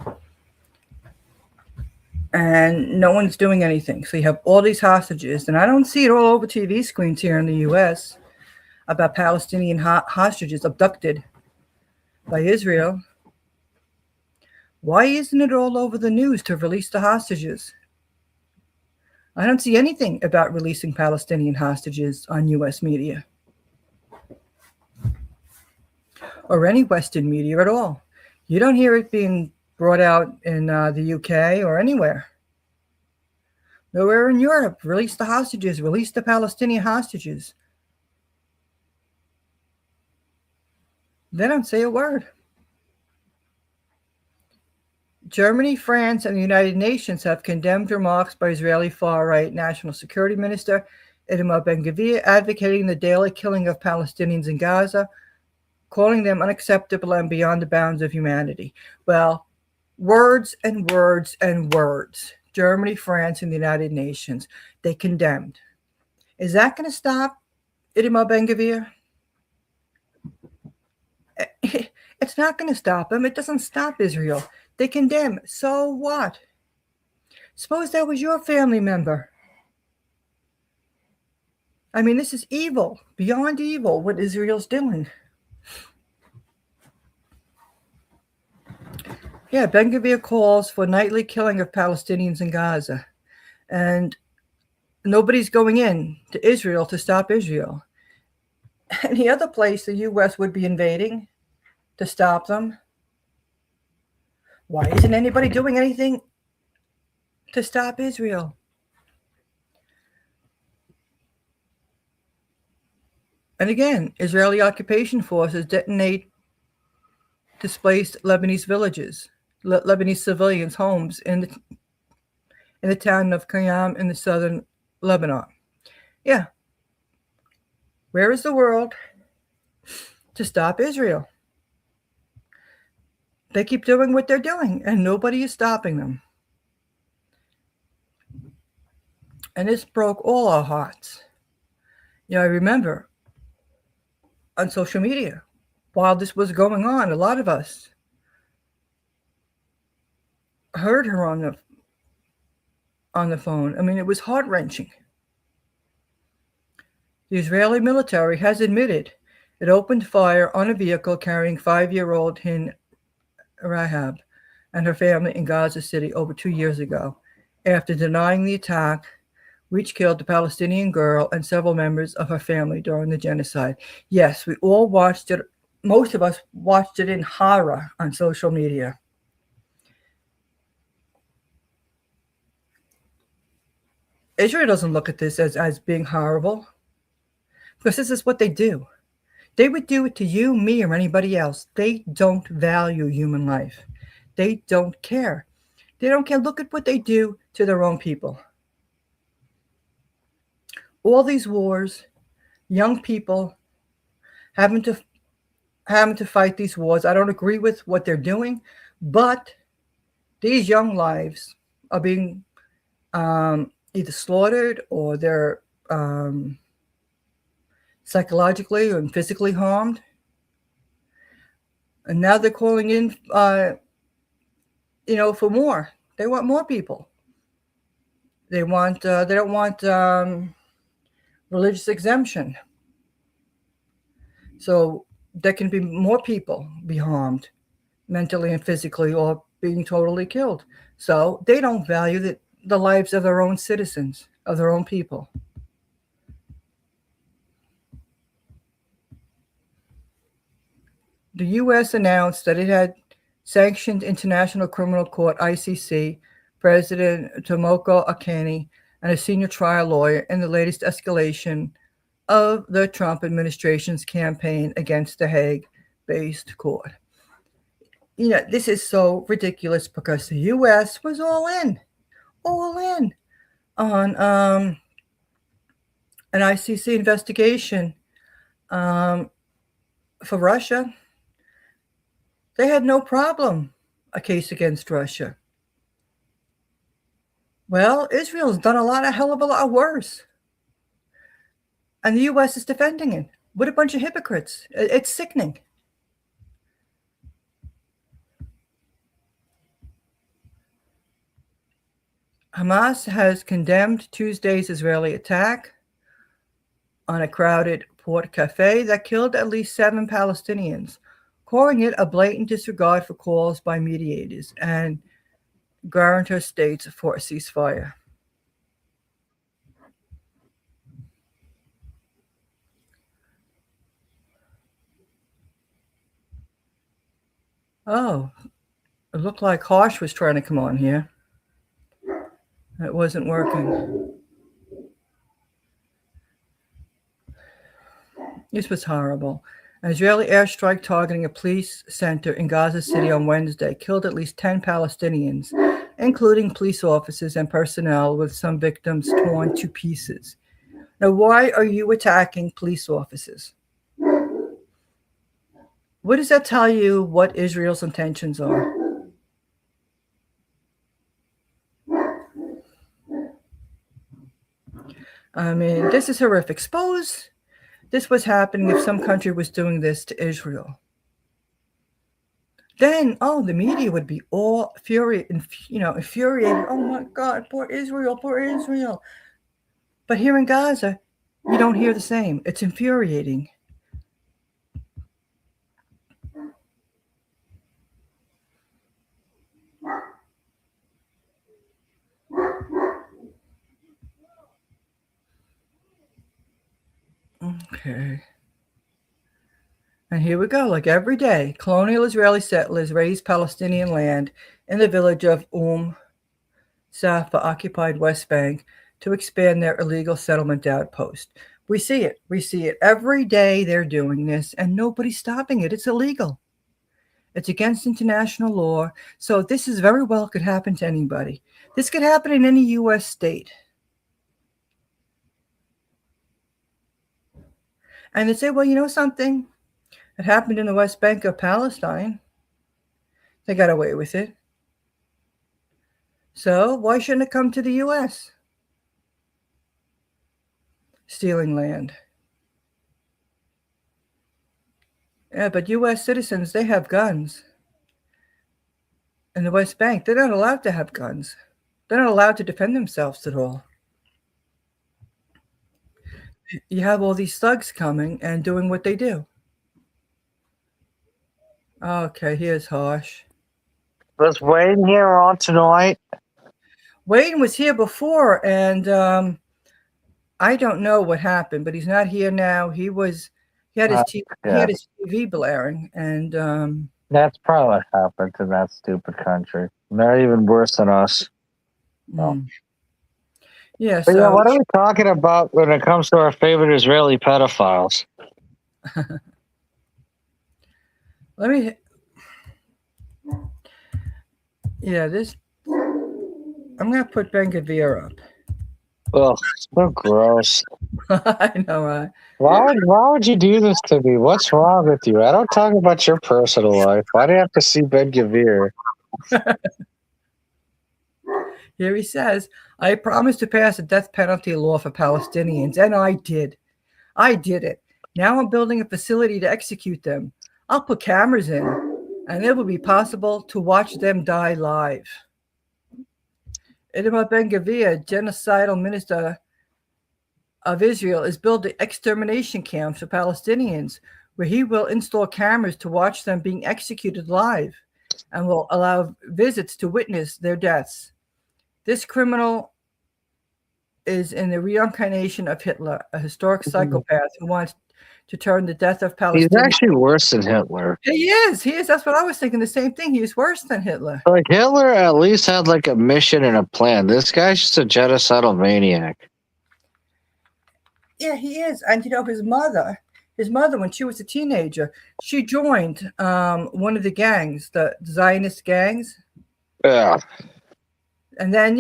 and no one's doing anything. So you have all these hostages, and I don't see it all over TV screens here in the U.S. about Palestinian hostages abducted by Israel. Why isn't it all over the news to release the hostages? I don't see anything about releasing Palestinian hostages on U.S. media or any Western media at all. You don't hear it being brought out in the UK or anywhere. Nowhere in Europe. Release the hostages. Release the Palestinian hostages. They don't say a word. Germany, France, and the United Nations have condemned remarks by Israeli far-right National Security Minister Itamar Ben-Gvir advocating the daily killing of Palestinians in Gaza, calling them unacceptable and beyond the bounds of humanity. Well, words and words and words. Germany, France, and the United Nations, they condemned. Is that going to stop Itamar Ben-Gvir? It's not going to stop him. It doesn't stop Israel. They condemn. So what? Suppose that was your family member. I mean, this is evil, beyond evil, what Israel's doing. Yeah, Ben-Gvir calls for nightly killing of Palestinians in Gaza. And nobody's going in to Israel to stop Israel. Any other place the U.S. would be invading to stop them. Why isn't anybody doing anything to stop Israel? And again, Israeli occupation forces detonate displaced Lebanese villages, Lebanese civilians' homes in the town of Qayyam in the southern Lebanon. Yeah. Where is the world to stop Israel? They keep doing what they're doing, and nobody is stopping them. And this broke all our hearts. I remember on social media, while this was going on, a lot of us heard her on the phone. I mean, it was heart-wrenching. The Israeli military has admitted it opened fire on a vehicle carrying 5-year-old Hin Rahab and her family in Gaza City over 2 years ago, after denying the attack, which killed the Palestinian girl and several members of her family during the genocide. Yes, we all watched it. Most of us watched it in horror on social media. Israel doesn't look at this as being horrible, because this is what they do. They would do it to you, me, or anybody else. They don't value human life. They don't care. They don't care. Look at what they do to their own people. All these wars, young people having to fight these wars. I don't agree with what they're doing, but these young lives are being either slaughtered or they're psychologically and physically harmed. And now they're calling in, for more. They want more people. They don't want religious exemption. So there can be more people be harmed mentally and physically or being totally killed. So they don't value the lives of their own citizens, of their own people. The U.S. announced that it had sanctioned International Criminal Court, ICC, President Tomoko Akane and a senior trial lawyer in the latest escalation of the Trump administration's campaign against the Hague-based court. This is so ridiculous because the U.S. was all in on an ICC investigation for Russia. They had no problem a case against Russia. Well, Israel's done a hell of a lot worse. And the U.S. is defending it. What a bunch of hypocrites. It's sickening. Hamas has condemned Tuesday's Israeli attack on a crowded port cafe that killed at least 7 Palestinians, calling it a blatant disregard for calls by mediators and guarantor states for a ceasefire. Oh, it looked like Harsh was trying to come on here. It wasn't working. This was horrible. An Israeli airstrike targeting a police center in Gaza City on Wednesday killed at least 10 Palestinians, including police officers and personnel, with some victims torn to pieces. Now, why are you attacking police officers? What does that tell you what Israel's intentions are? I mean, this is horrific. Suppose this was happening if some country was doing this to Israel. Then, the media would be all infuriated. Oh my God, poor Israel, poor Israel. But here in Gaza, you don't hear the same. It's infuriating. Okay. And here we go. Like every day, colonial Israeli settlers raised Palestinian land in the village of Safa, occupied West Bank, to expand their illegal settlement outpost. We see it. We see it every day. They're doing this, and nobody's stopping it. It's illegal. It's against international law. So this is very well could happen to anybody. This could happen in any U.S. state. And they say, well, you know something? It happened in the West Bank of Palestine. They got away with it. So why shouldn't it come to the U.S.? Stealing land. Yeah, but U.S. citizens, they have guns. In the West Bank, they're not allowed to have guns. They're not allowed to defend themselves at all. You have all these thugs coming and doing what they do. Okay, here's Harsh. Was Wayne here on tonight? Wayne was here before, and I don't know what happened, but he's not here now. He had his TV blaring, and that's probably what happened to that stupid country. They're even worse than us. Yeah. But yeah, what are we talking about when it comes to our favorite Israeli pedophiles? I'm going to put Ben-Gvir up. Ugh, so gross. I know, right? Why would you do this to me? What's wrong with you? I don't talk about your personal life. Why do you have to see Ben-Gvir? Here he says, I promised to pass a death penalty law for Palestinians, and I did. I did it. Now I'm building a facility to execute them. I'll put cameras in, and it will be possible to watch them die live. Itamar Ben-Gvir, genocidal minister of Israel, is building extermination camps for Palestinians where he will install cameras to watch them being executed live and will allow visits to witness their deaths. This criminal is in the reincarnation of Hitler, a historic psychopath who wants to turn the death of Palestinians. He's actually worse than Hitler. He is. That's what I was thinking. The same thing. He is worse than Hitler. Like Hitler at least had like a mission and a plan. This guy's just a genocidal maniac. Yeah, he is. And his mother, when she was a teenager, she joined one of the gangs, the Zionist gangs. Yeah. And then,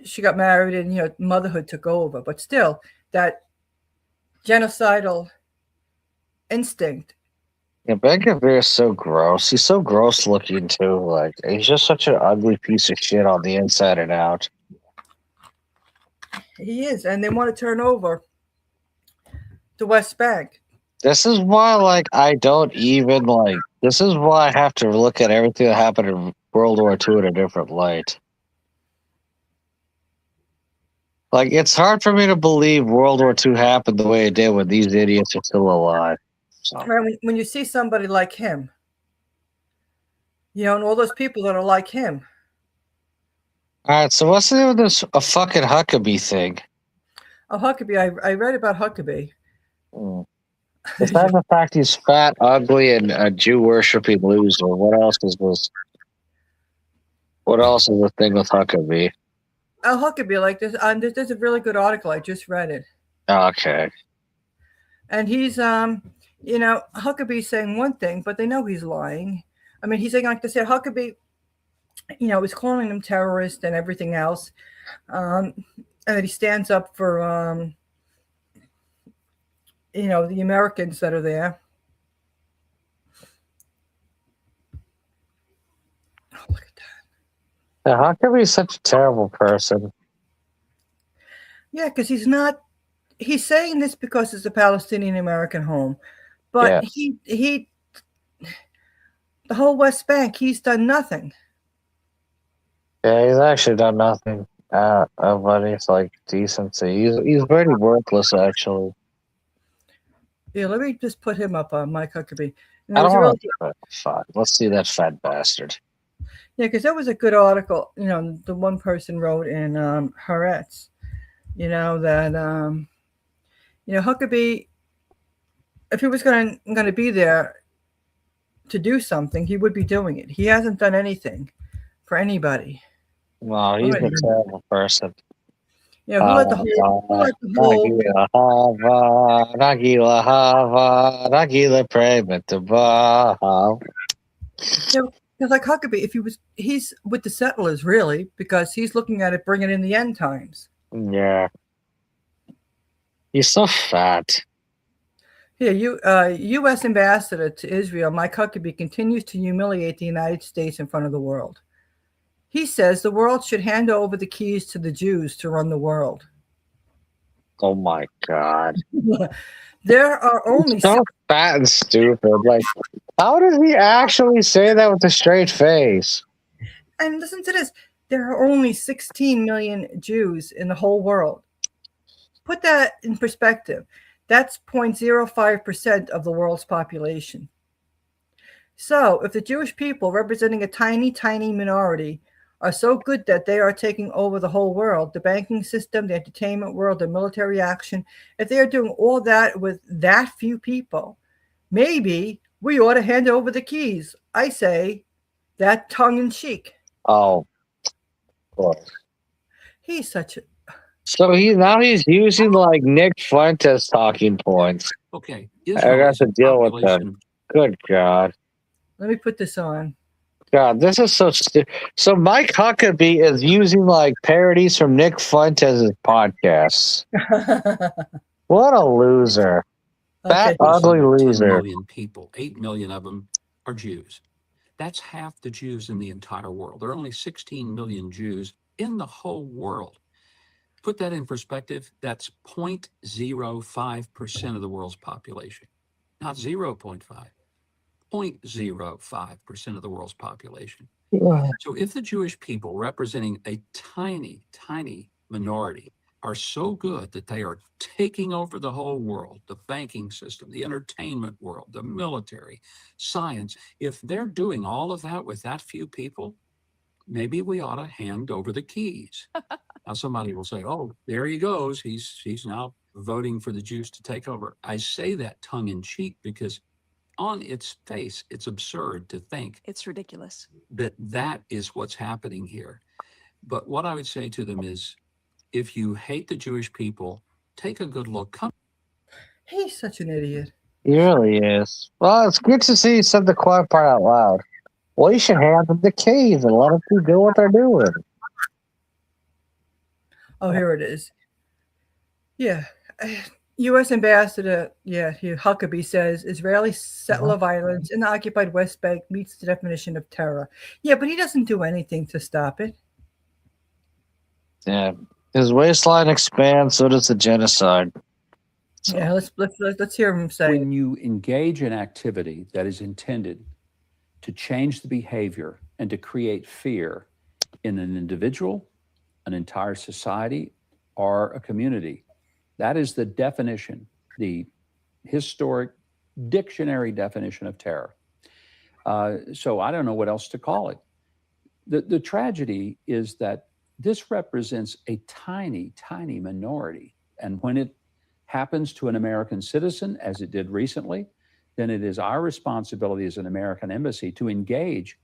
she got married and, motherhood took over. But still, that genocidal instinct. Yeah, Ben-Gvir is so gross. He's so gross looking, too. Like, he's just such an ugly piece of shit on the inside and out. He is. And they want to turn over the West Bank. This is why, I don't even, this is why I have to look at everything that happened in World War II in a different light. It's hard for me to believe World War II happened the way it did when these idiots are still alive. So. Right, when you see somebody like him, and all those people that are like him. All right, so what's the name of this a fucking Huckabee thing? Oh, Huckabee. I read about Huckabee. Besides the fact he's fat, ugly, and a Jew worshipping loser, what else is this? What else is the thing with Huckabee? Oh, Huckabee, like this. There's a really good article. I just read it, Okay. and he's Huckabee's saying one thing, but they know he's lying. I mean, he's saying, like they said, Huckabee, is calling them terrorists and everything else, and that he stands up for the Americans that are there. Oh, look at that. Yeah, Huckabee's such a terrible person. Yeah, because he's saying this because it's a Palestinian-American home, but Yeah. the whole West Bank, he's done nothing. Yeah, he's actually done nothing of any like decency. He's very worthless, actually. Yeah, let me just put him up on Mike Huckabee. I don't want to. Fine. Let's see that fat bastard. Yeah, because that was a good article. The one person wrote in Haaretz. That Huckabee, if he was going to be there to do something, he would be doing it. He hasn't done anything for anybody. No, he's a terrible person. Yeah, who let the whole Nagila Hava, Nagila Payment to Baha. Because like Huckabee, he's with the settlers really, because he's looking at it bringing in the end times. Yeah. He's so fat. Yeah, U.S. Ambassador to Israel, Mike Huckabee, continues to humiliate the United States in front of the world. He says the world should hand over the keys to the Jews to run the world. Oh my God. There are only so fat and stupid. Like, how does he actually say that with a straight face? And listen to this. There are only 16 million Jews in the whole world. Put that in perspective. That's 0.05% of the world's population. So if the Jewish people, representing a tiny, tiny minority, are so good that they are taking over the whole world, the banking system, the entertainment world, the military action, if they are doing all that with that few people, maybe we ought to hand over the keys. I say that tongue-in-cheek. Oh, of course. He's such a... So he's using like Nick Fuentes talking points. Okay. I got to deal with them. Good God. Let me put this on. God, this is so stupid. So Mike Huckabee is using like parodies from Nick Fuentes' podcasts. What a loser. That ugly loser. 10 million people, 8 million of them are Jews. That's half the Jews in the entire world. There are only 16 million Jews in the whole world. Put that in perspective, that's 0.05% of the world's population, not 0.5. 0.05% of the world's population. Yeah. So if the Jewish people, representing a tiny, tiny minority, are so good that they are taking over the whole world, the banking system, the entertainment world, the military, science, if they're doing all of that with that few people, maybe we ought to hand over the keys. Now somebody will say, oh, there he goes. He's now voting for the Jews to take over. I say that tongue in cheek because on its face, it's absurd to think. It's ridiculous. That is what's happening here. But what I would say to them is, if you hate the Jewish people, take a good look. He's such an idiot. He really is. Well, it's good to see you said the quiet part out loud. Well, you should hand them the keys and let them do what they're doing. Oh, here it is. Yeah. U.S. Ambassador, Huckabee says Israeli settler violence in the occupied West Bank meets the definition of terror. Yeah, but he doesn't do anything to stop it. Yeah, his waistline expands, so does the genocide. So. Yeah, let's hear him say. When you engage in activity that is intended to change the behavior and to create fear in an individual, an entire society, or a community, that is the definition, the historic dictionary definition of terror. So I don't know what else to call it. The tragedy is that this represents a tiny, tiny minority. And when it happens to an American citizen, as it did recently, then it is our responsibility as an American embassy to engage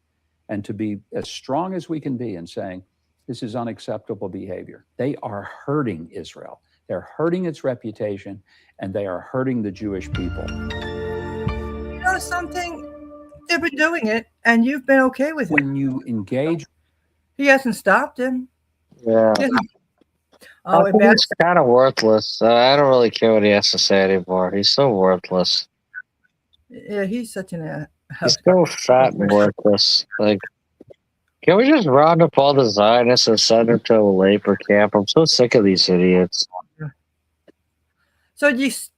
and to be as strong as we can be in saying, this is unacceptable behavior. They are hurting Israel. They're hurting its reputation, and they are hurting the Jewish people. You know something? They've been doing it, and you've been okay with it. When you engage, He hasn't stopped him. Yeah. Oh, I think he's kind of worthless. I don't really care what he has to say anymore. He's so worthless. yeah, he's such an He's so fat and worthless. Like, can we just round up all the Zionists and send them to a labor camp? I'm so sick of these idiots. So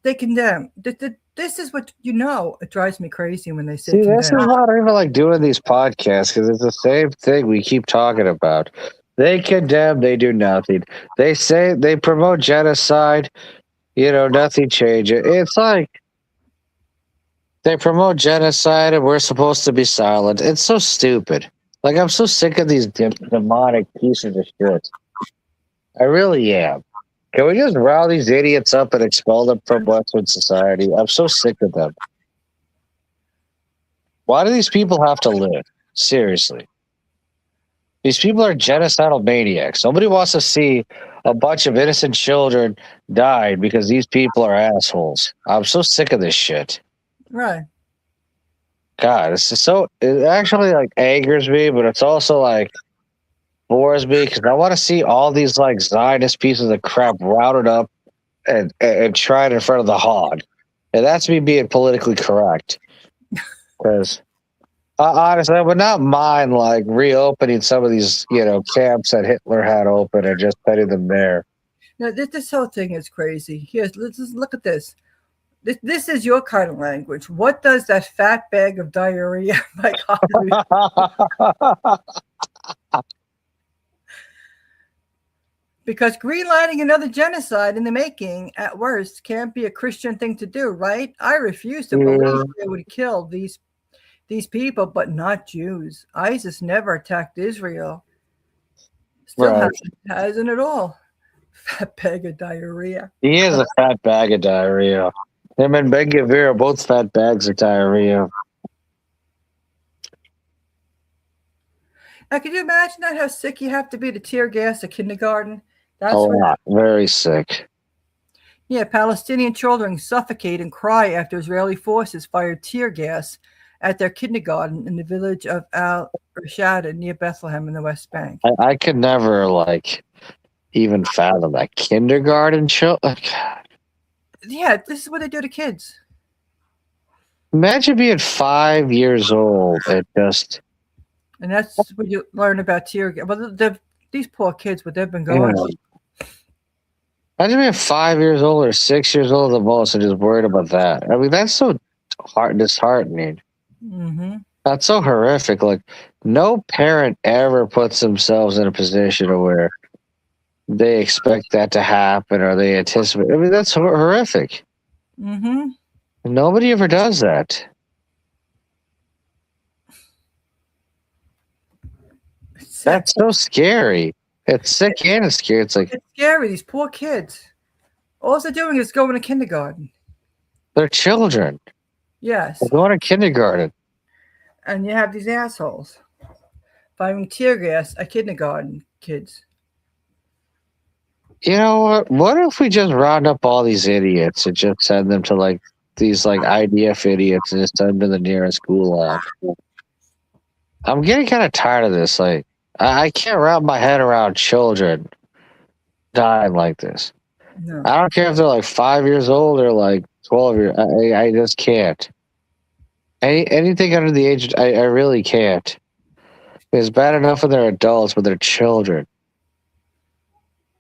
they condemn. This is what it drives me crazy when they say. See, this is why I don't even like doing these podcasts, because it's the same thing we keep talking about. They condemn, they do nothing. They say they promote genocide, nothing changes. It's like they promote genocide and we're supposed to be silent. It's so stupid. Like, I'm so sick of these demonic pieces of shit. I really am. Can we just rile these idiots up and expel them from Western society? I'm so sick of them. Why do these people have to live? Seriously. These people are genocidal maniacs. Nobody wants to see a bunch of innocent children die because these people are assholes. I'm so sick of this shit. Right. God, it actually like angers me, but it's also like bores me because I want to see all these like Zionist pieces of crap routed up and tried in front of the hog. And that's me being politically correct. Because honestly, I would not mind like reopening some of these, camps that Hitler had open and just putting them there. No, this whole thing is crazy. Let's just look at this. This is your kind of language. What does that fat bag of diarrhea like? Because greenlighting another genocide in the making, at worst, can't be a Christian thing to do, right? I refuse to believe they would kill these people, but not Jews. ISIS never attacked Israel. Still hasn't at all. Fat bag of diarrhea. He is a fat bag of diarrhea. Him and Ben Gavir are both fat bags of diarrhea. Now, can you imagine how sick you have to be to tear gas a kindergarten? That's very sick. Yeah, Palestinian children suffocate and cry after Israeli forces fired tear gas at their kindergarten in the village of Al-Rashada near Bethlehem in the West Bank. I could never even fathom that. Kindergarten children. Yeah, this is what they do to kids. Imagine being 5 years old and just. And that's what you learn about tear gas. Well, these poor kids, what they've been going through. Imagine being 5 years old or 6 years old at the most and just worried about that. I mean, that's so disheartening. Mm-hmm. That's so horrific. Like, no parent ever puts themselves in a position where they expect that to happen or they anticipate. I mean, that's horrific. Mm-hmm. Nobody ever does that. That's so scary. It's sick and it's scary. It's scary. These poor kids. All they're doing is going to kindergarten. They're children. Yes. They're going to kindergarten. And you have these assholes firing tear gas at kindergarten kids. You know what? What if we just round up all these idiots and just send them to these IDF idiots and just send them to the nearest gulag? I'm getting kind of tired of this. I can't wrap my head around children dying like this. No. I don't care if they're 5 years old or 12 years. I just can't. Anything under the age, I really can't. It's bad enough when they're adults, but they're children.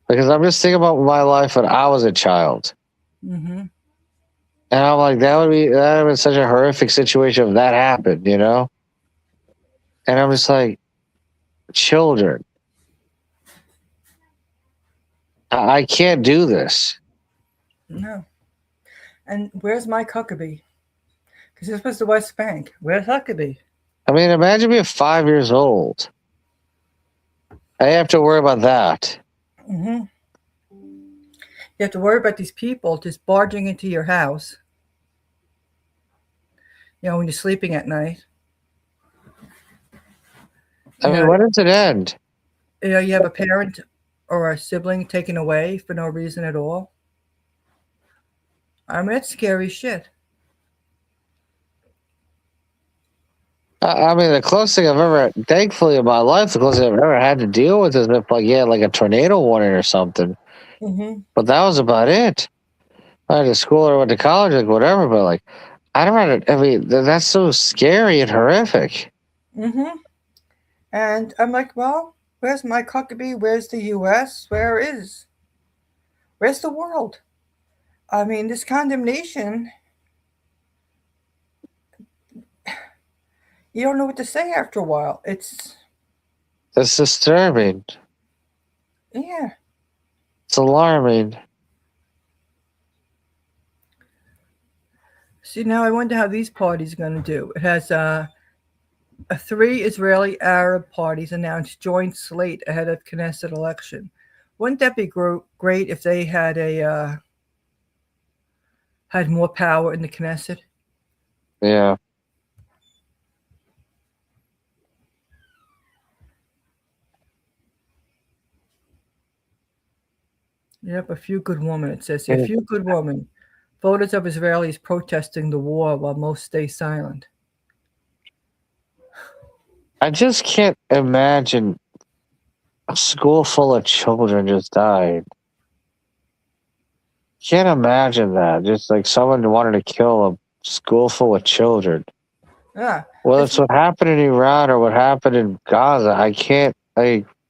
Because I'm just thinking about my life when I was a child. Mm-hmm. And I'm like, that would have been such a horrific situation if that happened, And I'm just like, children. I can't do this. No. And where's Mike Huckabee? Because this was the West Bank. Where's Huckabee? I mean, imagine being 5 years old. I have to worry about that. Mm-hmm. You have to worry about these people just barging into your house, when you're sleeping at night. I mean, when does it end? You have a parent or a sibling taken away for no reason at all. I mean, it's scary shit. I mean, the closest thing I've ever, thankfully in my life, the closest I've ever had to deal with is if, like, like a tornado warning or something. Mm-hmm. But that was about it. I went to school or went to college, like whatever. But like, I don't. I mean, that's so scary and horrific. Mm-hmm. And I'm like, well, where's my Huckabee? Where's the U.S.? Where's the world? I mean, this condemnation, you don't know what to say after a while. It's disturbing. Yeah. It's alarming. See, now I wonder how these parties are going to do. It has 3 Israeli Arab parties announced joint slate ahead of Knesset election. Wouldn't that be great if they had had more power in the Knesset? Yeah. Yep, a few good women. It says here, a few good women. Photos of Israelis protesting the war while most stay silent. I just can't imagine a school full of children just died. Can't imagine that. Just like someone wanted to kill a school full of children. Yeah. Well, it's what happened in Iran or what happened in Gaza. I can't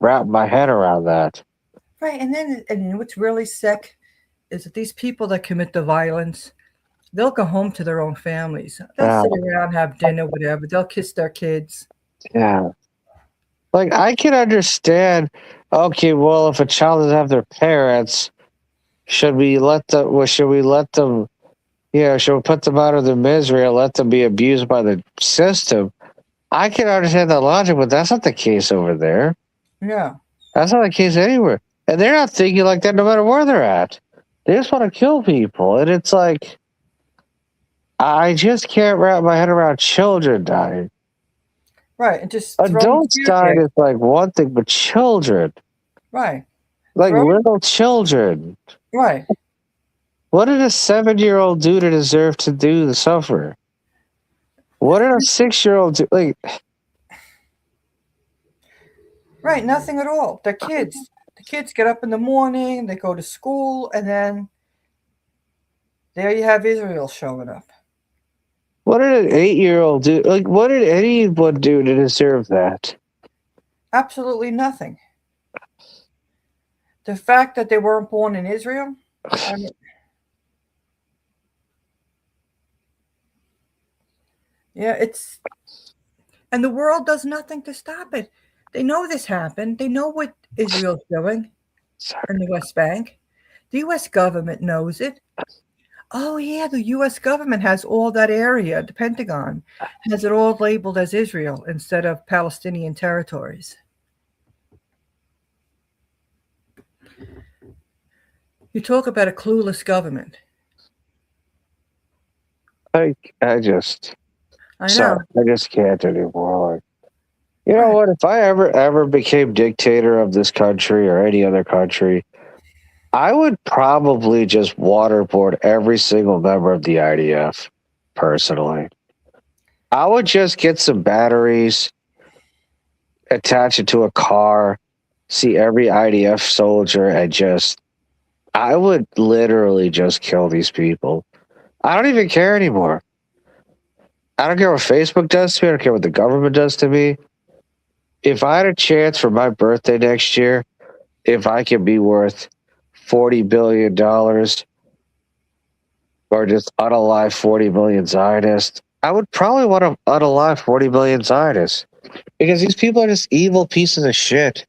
wrap my head around that. Right, and what's really sick is that these people that commit the violence, they'll go home to their own families. They'll sit around, have dinner, whatever. They'll kiss their kids. Yeah. Like, I can understand, okay, well, if a child doesn't have their parents, should we let them, should we put them out of their misery and let them be abused by the system? I can understand that logic, but that's not the case over there. Yeah. That's not the case anywhere. And they're not thinking like that no matter where they're at. They just want to kill people. And it's like, I just can't wrap my head around children dying. Right, and just adults dying is like one thing, but children. Right. Like little children. Right. What did a 7-year-old do to deserve to suffer? What did a 6-year-old do? Like, right, nothing at all. They're kids. The kids get up in the morning, they go to school, and then there you have Israel showing up. What did an 8-year-old do? Like, what did anyone do to deserve that? Absolutely nothing. The fact that they weren't born in Israel, I mean, and the world does nothing to stop it. They know this happened. They know what Israel's doing in the West Bank. The U.S. government knows it. Oh, yeah, the U.S. government has all that area. The Pentagon has it all labeled as Israel instead of Palestinian territories. You talk about a clueless government. I just can't anymore. You know what? If I ever became dictator of this country or any other country, I would probably just waterboard every single member of the IDF, personally. I would just get some batteries, attach it to a car, see every IDF soldier, and I would literally just kill these people. I don't even care anymore. I don't care what Facebook does to me. I don't care what the government does to me. If I had a chance for my birthday next year, if I could be worth $40 billion or just unalive 40 million Zionists, I would probably want to unalive 40 million Zionists because these people are just evil pieces of shit.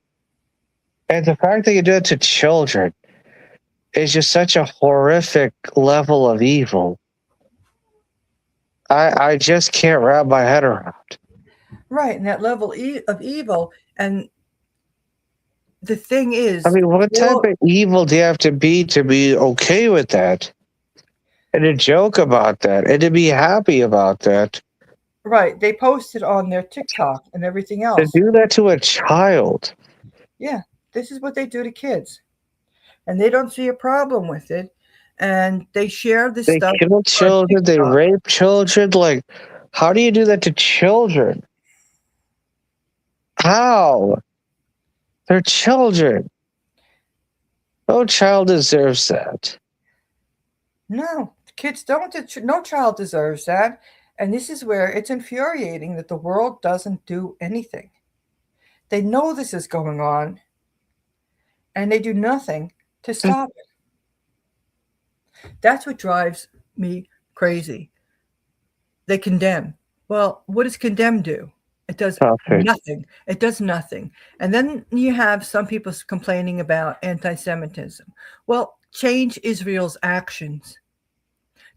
And the fact that you do it to children is just such a horrific level of evil. I just can't wrap my head around. Right, and that level of evil, and the thing is, I mean, what type well, of evil do you have to be okay with that? And to joke about that and to be happy about that. right, they post it on their TikTok and everything To else. do that to a child. Yeah, this is what they do to kids. And they don't see a problem with it. And they share this They stuff kill on children, they TikTok. rape children. Like, how do you do that to children? How? They're children. No child deserves that. No, kids don't. No child deserves that. And this is where it's infuriating that the world doesn't do anything. They know this is going on, and they do nothing to stop it. That's what drives me crazy. They condemn. Well, what does condemn do? It does nothing. It does nothing. And then you have some people complaining about anti-Semitism. Well, change Israel's actions.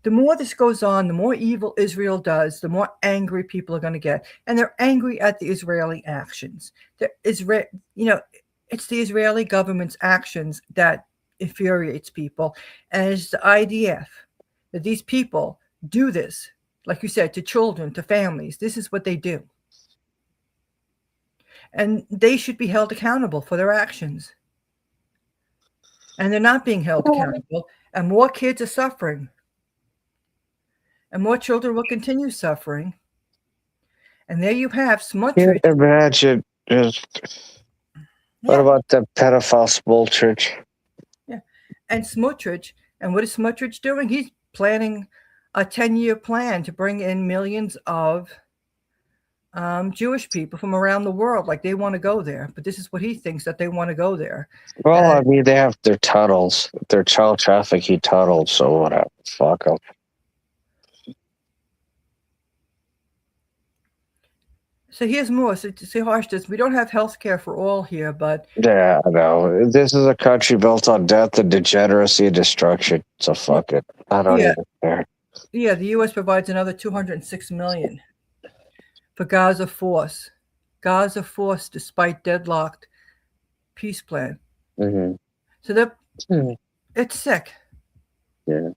The more this goes on, the more evil Israel does, the more angry people are going to get. And they're angry at the Israeli actions. It's the Israeli government's actions that infuriates people. And it's the IDF that these people do this, like you said, to children, to families. This is what they do. And they should be held accountable for their actions. And they're not being held accountable. And more kids are suffering. And more children will continue suffering. And there you have Smotrich. Can't imagine. What about the pedophile Smotrich? Yeah. And Smotrich, and what is Smotrich doing? He's planning a 10-year plan to bring in millions of Jewish people from around the world. Like, they want to go there. But this is what he thinks, that they want to go there. Well, I mean, they have their tunnels, their child trafficking tunnels, so whatever. Fuck them. So here's more. So to say harsh this, we don't have health care for all here, but Yeah, I know. This is a country built on death and degeneracy and destruction. So fuck it. I don't even care. Yeah, the U.S. provides another $206 million for Gaza force. Gaza force, despite deadlocked peace plan. Mm-hmm. So it's sick. Yeah.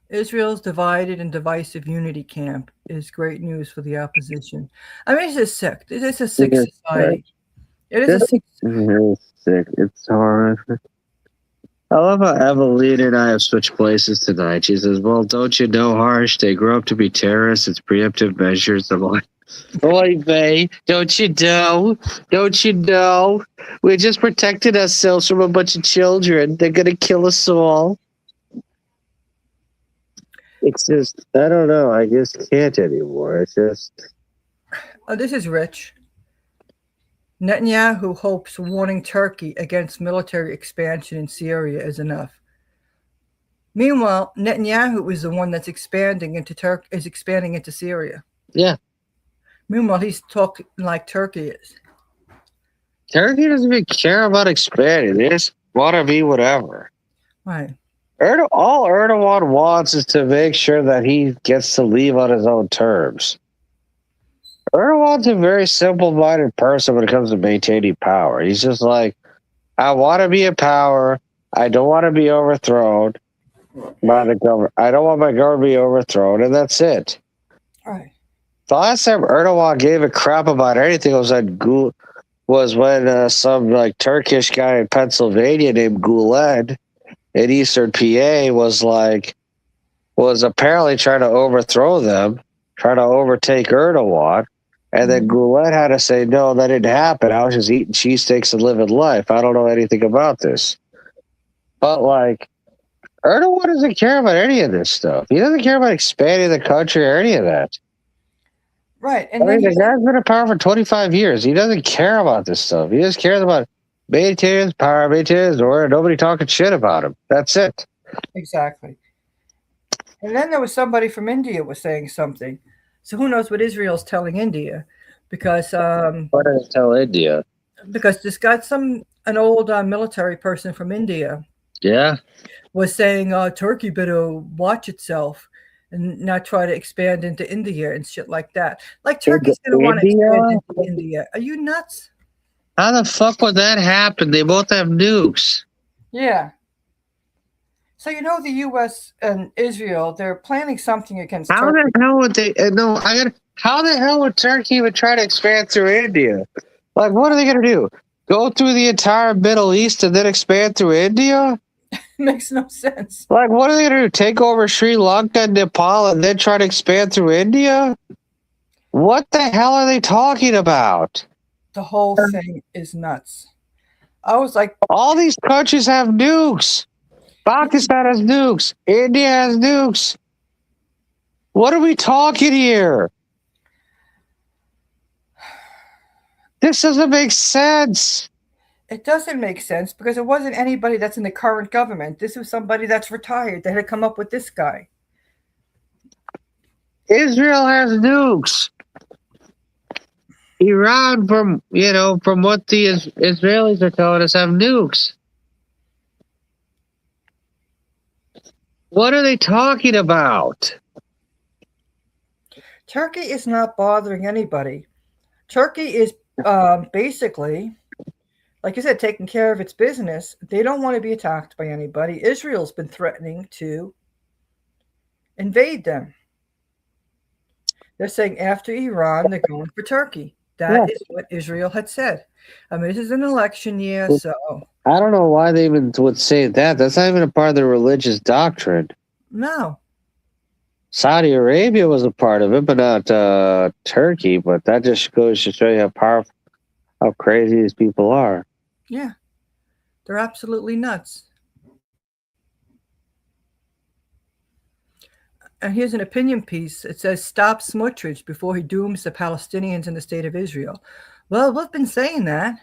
Israel's divided and divisive unity camp is great news for the opposition. I mean, it's sick. It is a sick society. It is a sick society. It's sick. It's horrific. I love how Evelyn and I have switched places tonight. She says, well, don't you know, Harsh? They grew up to be terrorists. It's preemptive measures. I'm like, oy vey, don't you know? Don't you know? We just protected ourselves from a bunch of children. They're going to kill us all. It's just, I don't know. I just can't anymore. It's just. Oh, this is rich. Netanyahu hopes warning Turkey against military expansion in Syria is enough. Meanwhile, Netanyahu is the one that's expanding into Syria. Yeah. Meanwhile, he's talking like Turkey is. Turkey doesn't even care about expanding. They just want to be whatever. Right. All Erdogan wants is to make sure that he gets to leave on his own terms. Erdogan's a very simple-minded person when it comes to maintaining power. He's just like, I want to be in power. I don't want to be overthrown by the government. I don't want my government to be overthrown, and that's it. All right. The last time Erdogan gave a crap about anything was when some like Turkish guy in Pennsylvania named Gulen in Eastern PA was apparently trying to overthrow them, trying to overtake Erdogan. And then Gulen had to say, no, that didn't happen. I was just eating cheesesteaks and living life. I don't know anything about this. But, like, Erdogan doesn't care about any of this stuff. He doesn't care about expanding the country or any of that. Right. And the guy's been in power for 25 years. He doesn't care about this stuff. He just cares about maintaining his power, maintaining his order, and nobody talking shit about him. That's it. Exactly. And then there was somebody from India was saying something. So who knows what Israel's telling India? Because what did it tell India? Because this guy, an old military person from India, yeah, was saying Turkey better watch itself and not try to expand into India and shit like that. Like Turkey's going to want to expand into India. Are you nuts? How the fuck would that happen? They both have nukes. Yeah. So you know the U.S. and Israel, they're planning something against How Turkey. the hell would they? No, how the hell would Turkey would try to expand through India? Like, what are they going to do? Go through the entire Middle East and then expand through India? Makes no sense. Like, what are they going to do? Take over Sri Lanka and Nepal and then try to expand through India? What the hell are they talking about? The whole thing is nuts. I was like, all these countries have nukes. Pakistan has nukes. India has nukes. What are we talking here? This doesn't make sense. It doesn't make sense because it wasn't anybody that's in the current government. This was somebody that's retired that had come up with this guy. Israel has nukes. Iran, from what the Israelis are telling us, have nukes. What are they talking about? Turkey is not bothering anybody. Turkey is basically, like I said, taking care of its business. They don't want to be attacked by anybody. Israel's been threatening to invade them. They're saying after Iran, they're going for Turkey. That is what Israel had said. I mean, this is an election year, so I don't know why they even would say that. That's not even a part of their religious doctrine. no. Saudi Arabia was a part of it, but not Turkey. But that just goes to show you how powerful, how crazy these people are. Yeah. They're absolutely nuts. And here's an opinion piece. It says, stop Smotrich before he dooms the Palestinians in the state of Israel. Well, we've been saying that.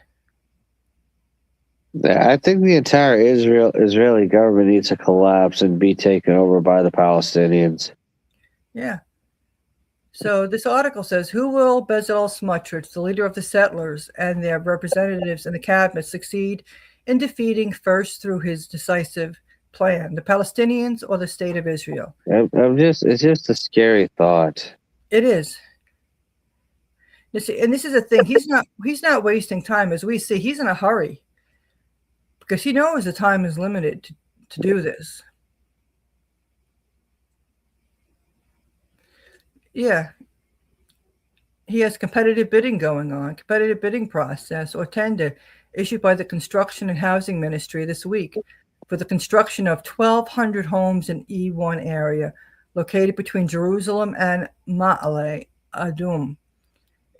I think the entire Israeli government needs to collapse and be taken over by the Palestinians. Yeah. So this article says, who will Bezalel Smotrich, the leader of the settlers, and their representatives in the cabinet succeed in defeating first through his decisive plan, the Palestinians or the state of Israel? It's just a scary thought. It is. You see, and this is the thing. He's not wasting time. As we see, he's in a hurry because he knows the time is limited to do this. Yeah. He has competitive bidding going on, competitive bidding process or tender issued by the Construction and Housing Ministry this week for the construction of 1,200 homes in E1 area located between Jerusalem and Ma'ale Adum.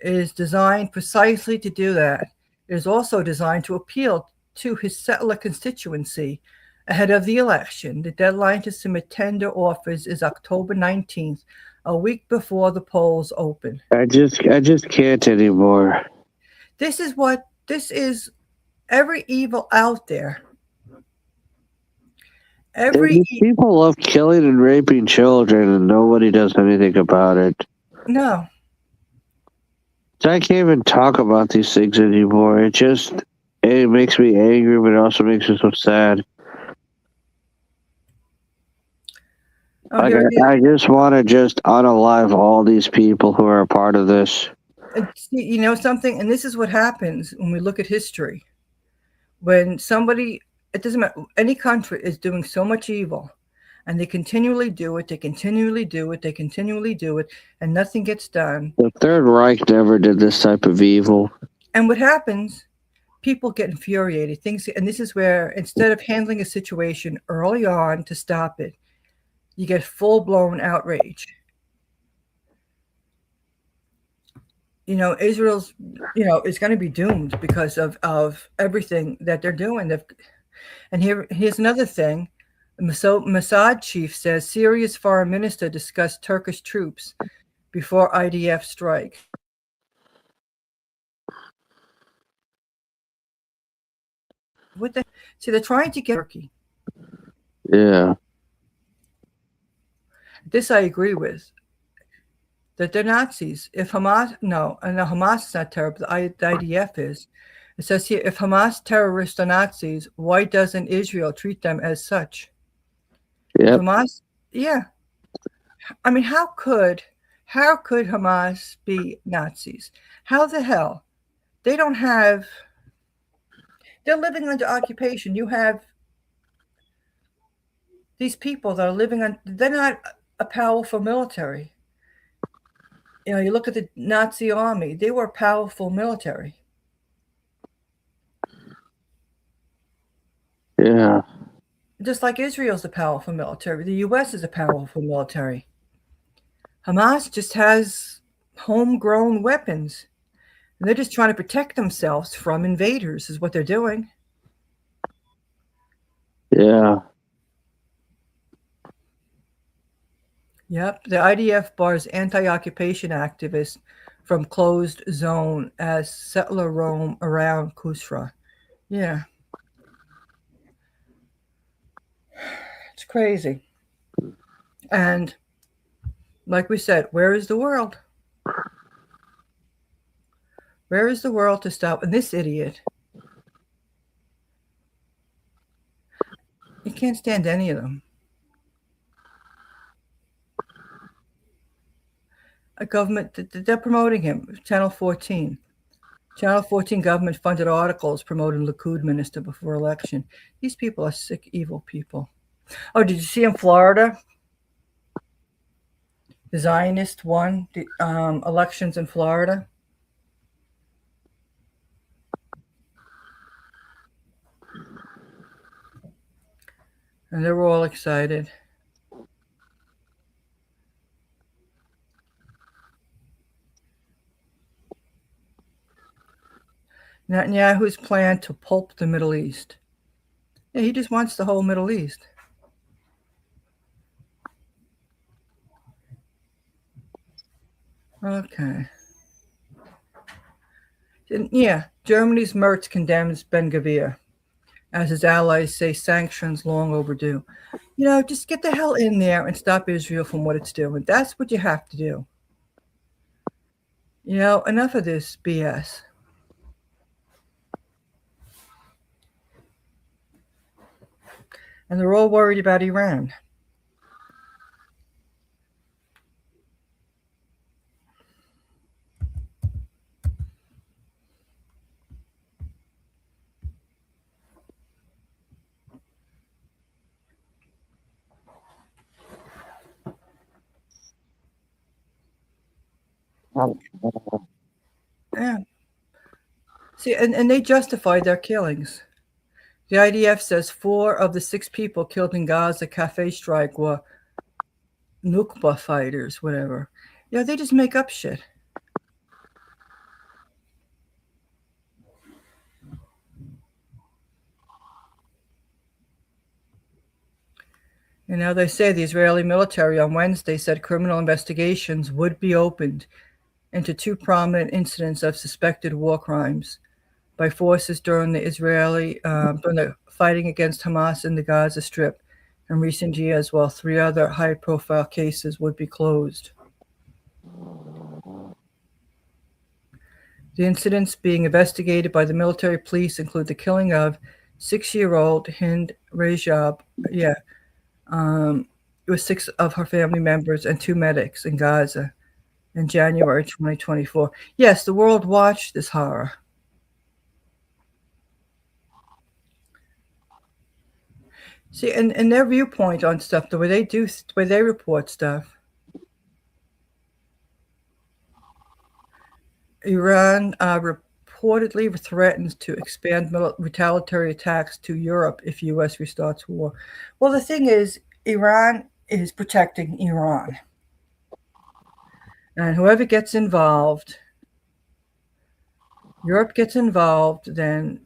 It is designed precisely to do that. It is also designed to appeal to his settler constituency ahead of the election. The deadline to submit tender offers is October 19th, a week before the polls open. I just can't anymore. This is every evil out there. People love killing and raping children, and nobody does anything about it. No. So I can't even talk about these things anymore. It makes me angry, but it also makes me so sad. I just want to just unalive all these people who are a part of this. You know something? And this is what happens when we look at history. When somebody, it doesn't matter, any country is doing so much evil, and they continually do it, and nothing gets done. The Third Reich never did this type of evil. And what happens, people get infuriated. And this is where, instead of handling a situation early on to stop it, you get full-blown outrage. Israel's, is going to be doomed because of everything that they're doing. And here's another thing. Mossad chief says Syria's foreign minister discussed Turkish troops before IDF strike. See, they're trying to get Turkey. Yeah. This I agree with. That they're Nazis. If Hamas, Hamas is not terrible, the IDF is. It says here, if Hamas terrorists are Nazis, why doesn't Israel treat them as such? Yep. I mean, how could Hamas be Nazis? How the hell? They don't have. They're living under occupation. You have these people that are living on. They're not a powerful military. You know, you look at the Nazi army. They were a powerful military. Yeah. Just like Israel's a powerful military, the U.S. is a powerful military. Hamas just has homegrown weapons. And they're just trying to protect themselves from invaders, is what they're doing. Yeah. Yep. The IDF bars anti-occupation activists from closed zone as settler roam around Kusra. Yeah. It's crazy. And like we said, where is the world? Where is the world to stop? And this idiot. You can't stand any of them. A government, they're promoting him. Channel 14. Channel 14 government funded articles promoting Likud minister before election. These people are sick, evil people. Oh, did you see in Florida? The Zionist won the elections in Florida. And they were all excited. Netanyahu's plan to pulp the Middle East. Yeah, he just wants the whole Middle East. Okay. And yeah, Germany's Merz condemns Ben-Gvir as his allies say sanctions long overdue. You know, just get the hell in there and stop Israel from what it's doing. That's what you have to do. You know, enough of this BS. And they're all worried about Iran. Yeah. See, and they justify their killings. The IDF says 4 of the 6 people killed in Gaza cafe strike were Nukba fighters, whatever. You know, they just make up shit. You know, they say the Israeli military on Wednesday said criminal investigations would be opened into 2 prominent incidents of suspected war crimes by forces during the fighting against Hamas in the Gaza Strip in recent years, while 3 other high-profile cases would be closed. The incidents being investigated by the military police include the killing of 6-year-old Hind Rajab. Yeah. It was 6 of her family members and 2 medics in Gaza in January 2024. Yes, the world watched this horror. See, and their viewpoint on stuff, the way they report stuff. Iran reportedly threatens to expand retaliatory attacks to Europe if U.S. restarts war. Well, the thing is, Iran is protecting Iran. And whoever gets involved, Europe gets involved, then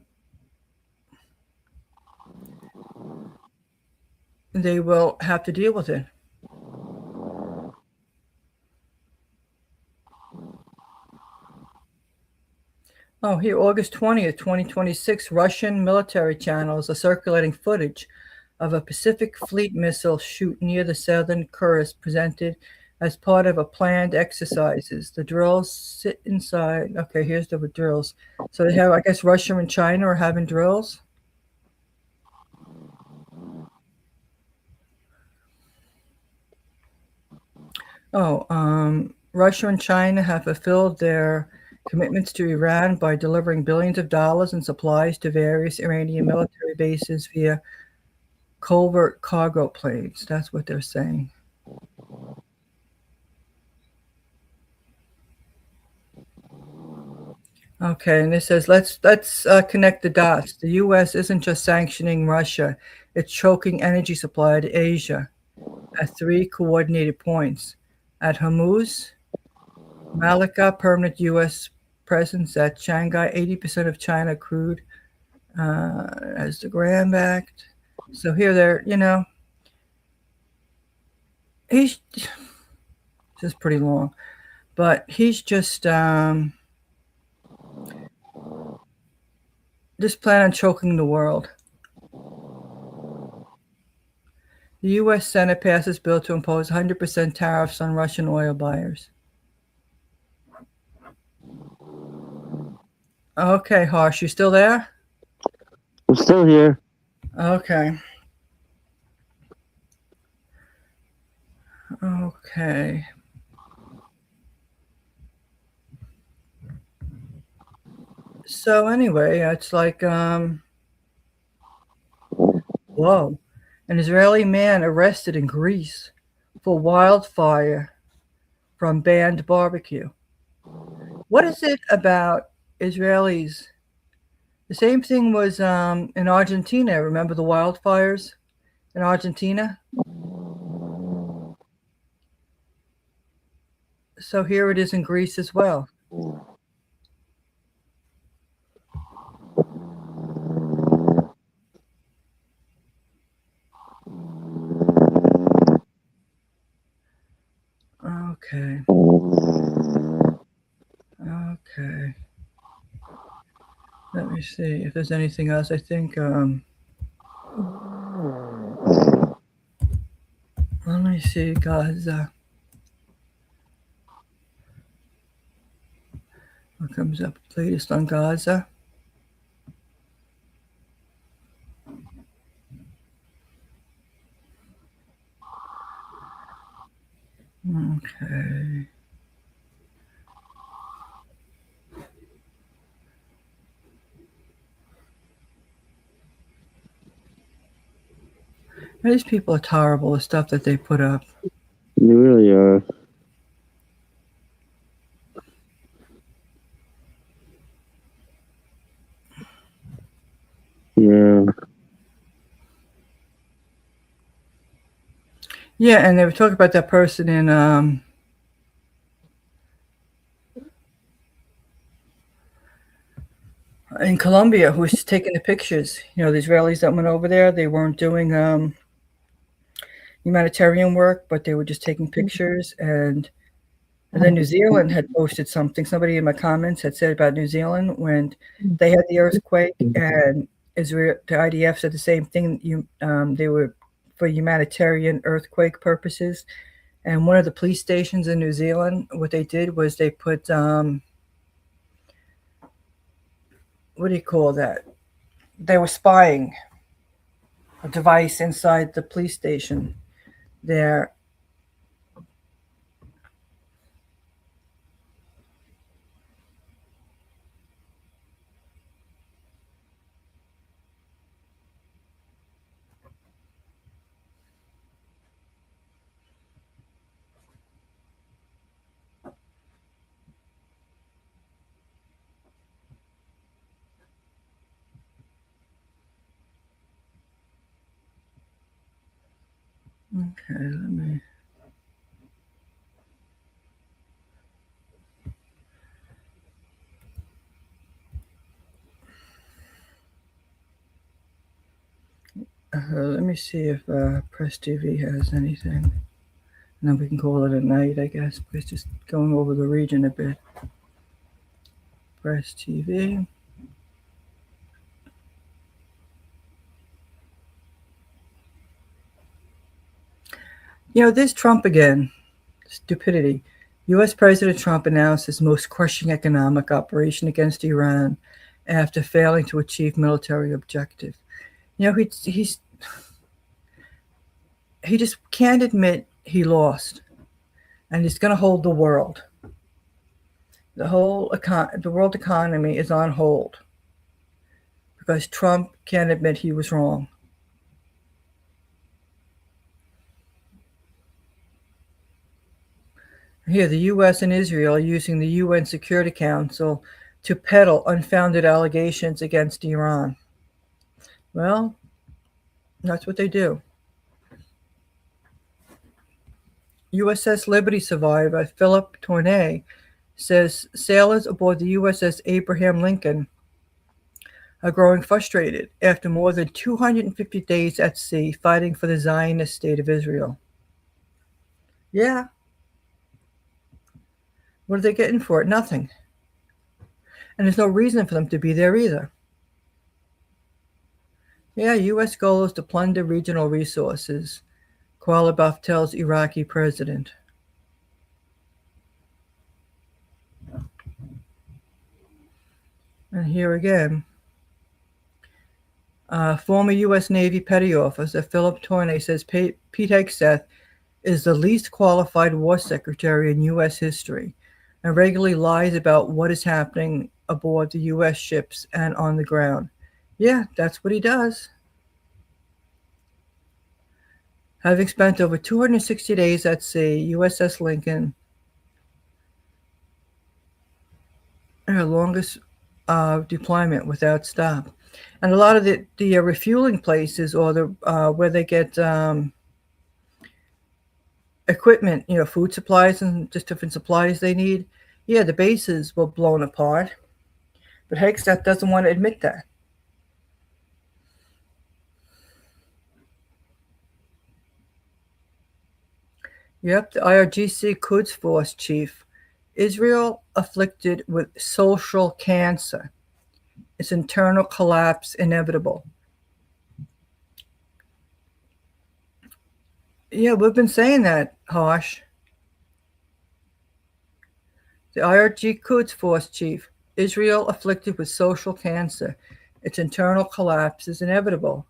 they will have to deal with it. Oh, here, August 20th, 2026, Russian military channels are circulating footage of a Pacific Fleet missile shoot near the southern Kursk presented as part of a planned exercises. The drills sit inside. Okay, here's the drills. So they have, I guess, Russia and China are having drills. Russia and China have fulfilled their commitments to Iran by delivering billions of dollars in supplies to various Iranian military bases via covert cargo planes. That's what they're saying. Okay, and it says let's connect the dots. The U.S. isn't just sanctioning Russia; it's choking energy supply to Asia at 3 coordinated points: at Hormuz, Malacca, permanent U.S. presence at Shanghai, 80% of China crude as the Graham Act. So here they're, he's just pretty long, but he's just plan on choking the world. The U.S. Senate passes bill to impose 100% tariffs on Russian oil buyers. Okay, Harsh, you still there? I'm still here. Okay. Okay. So anyway, it's like, whoa. An Israeli man arrested in Greece for wildfire from banned barbecue. What is it about Israelis? The same thing was in Argentina. Remember the wildfires in Argentina? So here it is in Greece as well. Okay. Okay. Let me see if there's anything else. I think let me see, Gaza. What comes up latest on Gaza? Okay. These people are terrible, the stuff that they put up. They really are. Yeah. Yeah, and they were talking about that person in Colombia who was taking the pictures. The Israelis that went over there, they weren't doing humanitarian work, but they were just taking pictures. And then New Zealand had posted something. Somebody in my comments had said about New Zealand when they had the earthquake, and Israel, the IDF said the same thing. They were for humanitarian earthquake purposes. And one of the police stations in New Zealand, what they did was they put what do you call that? They were spying a device inside the police station there. Okay, let me. Let me see if Press TV has anything. And then we can call it a night, I guess. It's just going over the region a bit. Press TV. This Trump again. Stupidity. U.S. President Trump announced his most crushing economic operation against Iran after failing to achieve military objective. He just can't admit he lost. and he's going to hold the world. The world economy is on hold because Trump can't admit he was wrong. Here, the U.S. and Israel are using the UN Security Council to peddle unfounded allegations against Iran. Well, that's what they do. USS Liberty survivor Philip Tournay says sailors aboard the USS Abraham Lincoln are growing frustrated after more than 250 days at sea fighting for the Zionist state of Israel. Yeah. What are they getting for it? Nothing. And there's no reason for them to be there either. Yeah, U.S. goal is to plunder regional resources, Qualabaf tells Iraqi president. And here again, former U.S. Navy petty officer Philip Tournay says Pete Hegseth is the least qualified war secretary in U.S. history and regularly lies about what is happening aboard the U.S. ships and on the ground. Yeah, that's what he does. Having spent over 260 days at sea, USS Lincoln, her longest deployment without stop. And a lot of the refueling places or the where they get equipment, food supplies and just different supplies they need, yeah, the bases were blown apart. But Hegseth doesn't want to admit that. Yep, the IRGC Quds Force chief. Israel afflicted with social cancer. Its internal collapse inevitable. Yeah, we've been saying that, Harsh. The IRG Quds Force chief. Israel afflicted with social cancer. Its internal collapse is inevitable.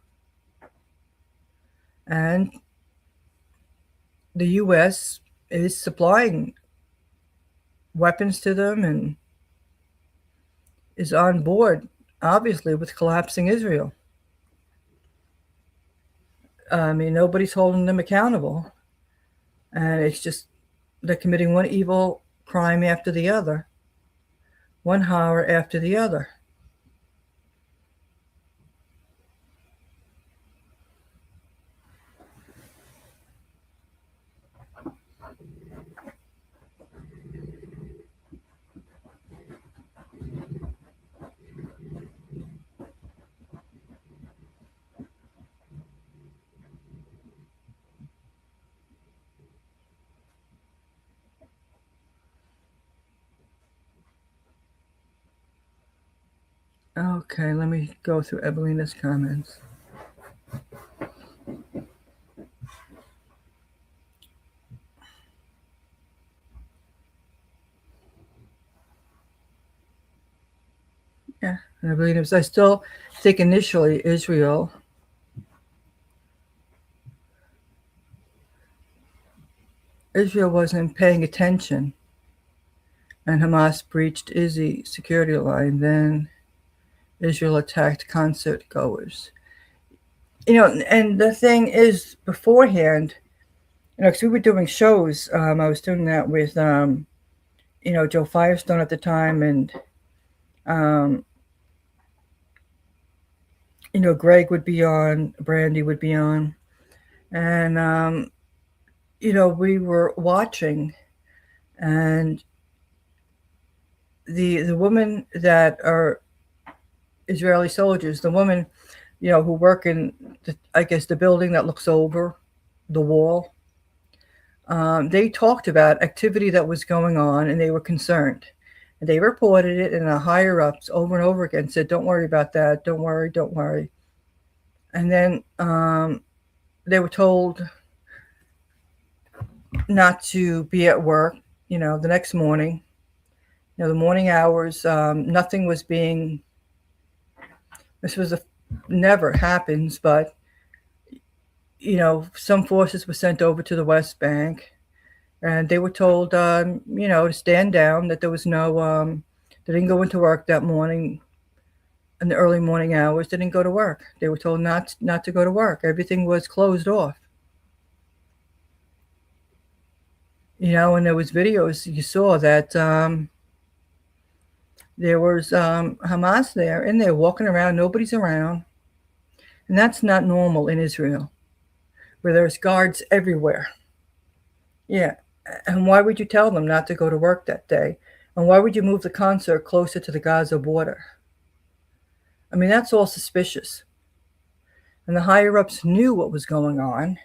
And the U.S. is supplying weapons to them and is on board, obviously, with collapsing Israel. I mean, nobody's holding them accountable. And it's just, they're committing one evil crime after the other, one horror after the other. Okay, let me go through Evelina's comments. Yeah, Evelina, I still think initially Israel wasn't paying attention, and Hamas breached Izzy security line. Then Israel attacked concert goers. And the thing is, beforehand, because we were doing shows, I was doing that with, Joe Firestone at the time, and, Greg would be on, Brandy would be on, and, we were watching, and the women that are Israeli soldiers, the women, who work in, the building that looks over the wall, they talked about activity that was going on, and they were concerned. And they reported it, and the higher-ups over and over again said, don't worry about that, don't worry, don't worry. And then they were told not to be at work, the next morning. The morning hours, nothing was being, never happens, but, some forces were sent over to the West Bank, And they were told, to stand down, that there was no, they didn't go into work that morning in the early morning hours. They didn't go to work. They were told not to go to work. Everything was closed off. And there was videos you saw that there was Hamas in there walking around, nobody's around. And that's not normal in Israel, where there's guards everywhere. Yeah. And why would you tell them not to go to work that day? And why would you move the concert closer to the Gaza border? I mean, that's all suspicious. And the higher-ups knew what was going on.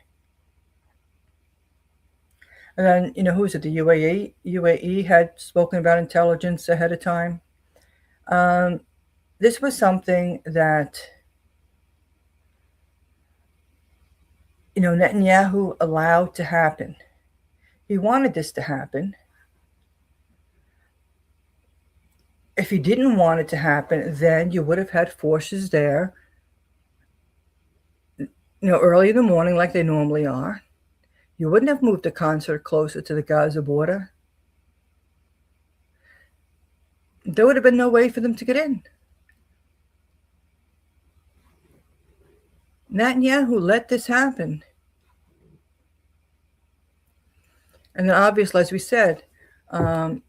And then, who was it? The UAE? UAE had spoken about intelligence ahead of time. This was something that, Netanyahu allowed to happen. He wanted this to happen. If he didn't want it to happen, then you would have had forces there, early in the morning like they normally are. You wouldn't have moved the concert closer to the Gaza border. There would have been no way for them to get in. Netanyahu let this happen. And then obviously, as we said, with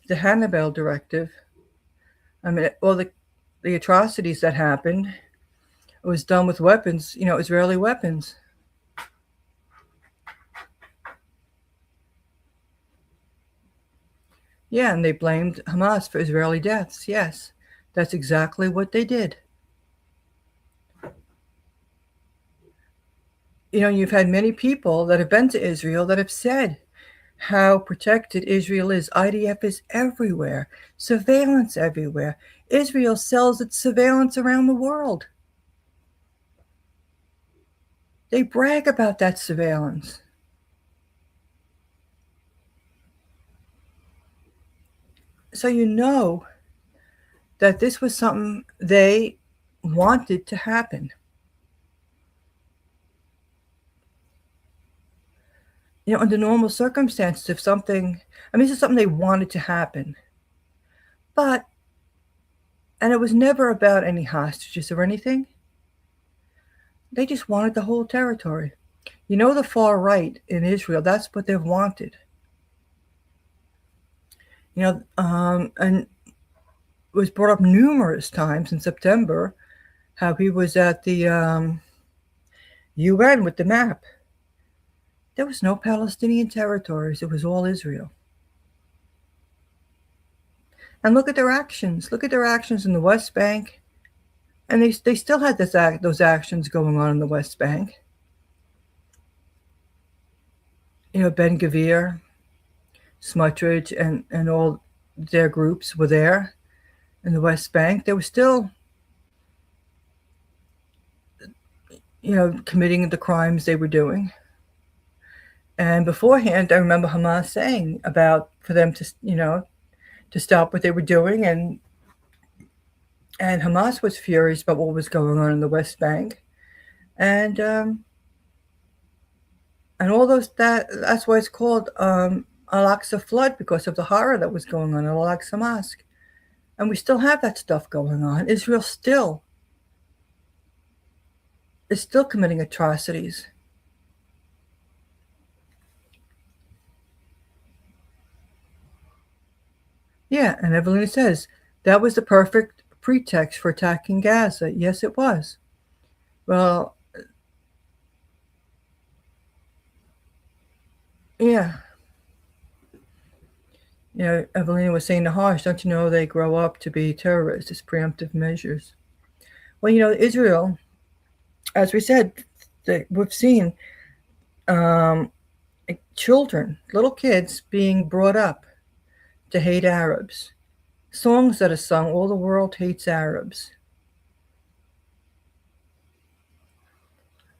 the Hannibal directive, I mean, all the atrocities that happened, it was done with weapons, Israeli weapons. Yeah, and they blamed Hamas for Israeli deaths. Yes, that's exactly what they did. You've had many people that have been to Israel that have said how protected Israel is. IDF is everywhere, surveillance everywhere. Israel sells its surveillance around the world. They brag about that surveillance. So that this was something they wanted to happen. Under normal circumstances, if something, this is something they wanted to happen. And it was never about any hostages or anything. They just wanted the whole territory. The far right in Israel, that's what they've wanted. And it was brought up numerous times in September how he was at the UN with the map. There was no Palestinian territories. It was all Israel. And look at their actions. Look at their actions in the West Bank. And they still had those actions going on in the West Bank. Ben Gvir, Smotrich, and all their groups were there in the West Bank. They were still, committing the crimes they were doing. And beforehand, I remember Hamas saying for them to stop what they were doing. And Hamas was furious about what was going on in the West Bank. And all that's why it's called Al-Aqsa Flood, because of the horror that was going on in Al-Aqsa Mosque. And we still have that stuff going on. Israel is still committing atrocities. Yeah, and Evelina says, that was the perfect pretext for attacking Gaza. Yes, it was. Well, yeah. Evelina was saying to Harsh, don't you know they grow up to be terrorists? It's preemptive measures. Well, Israel, as we said, we've seen children, little kids being brought up to hate Arabs. Songs that are sung, all the world hates Arabs.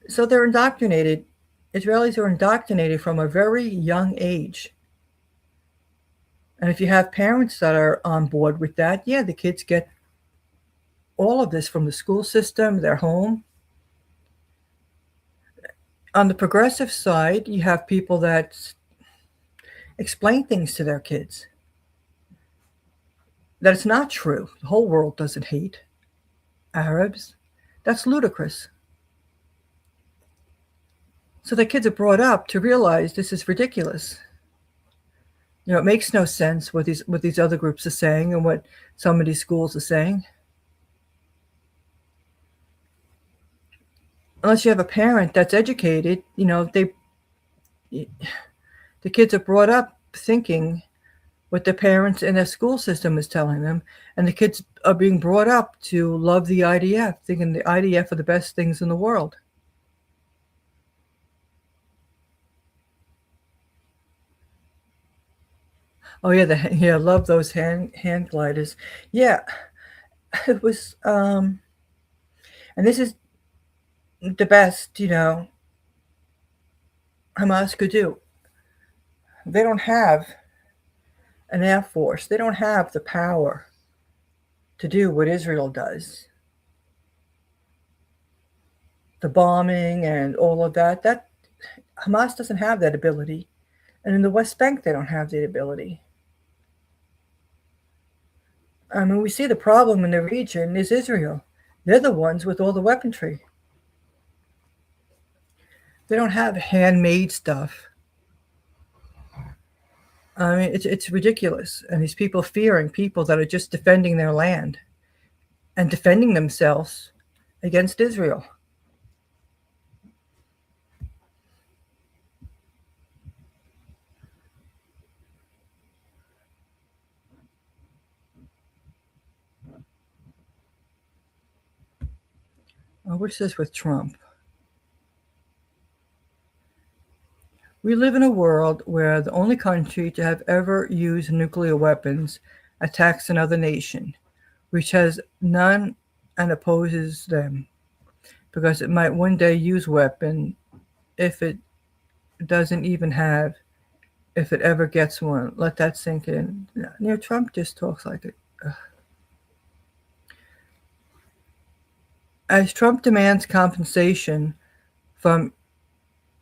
So they're indoctrinated. Israelis are indoctrinated from a very young age. And if you have parents that are on board with that, yeah, the kids get all of this from the school system, their home. On the progressive side, you have people that, explain things to their kids. That it's not true. The whole world doesn't hate Arabs. That's ludicrous. So the kids are brought up to realize this is ridiculous. It makes no sense what these other groups are saying and what some of these schools are saying. Unless you have a parent that's educated, the kids are brought up thinking what their parents and their school system is telling them, and the kids are being brought up to love the IDF, thinking the IDF are the best things in the world. Oh yeah, love those hand gliders. Yeah, it was, and this is the best, Hamas could do. They don't have an air force. They don't have the power to do what Israel does. The bombing and all of that. That Hamas doesn't have that ability. And in the West Bank, they don't have the ability. I mean, we see the problem in the region is Israel. They're the ones with all the weaponry. They don't have handmade stuff. I mean, it's ridiculous. And these people fearing people that are just defending their land and defending themselves against Israel. What's this with Trump? We live in a world where the only country to have ever used nuclear weapons attacks another nation, which has none and opposes them, because it might one day use weapon if it doesn't even have, if it ever gets one. Let that sink in. Trump just talks like it. Ugh. As Trump demands compensation from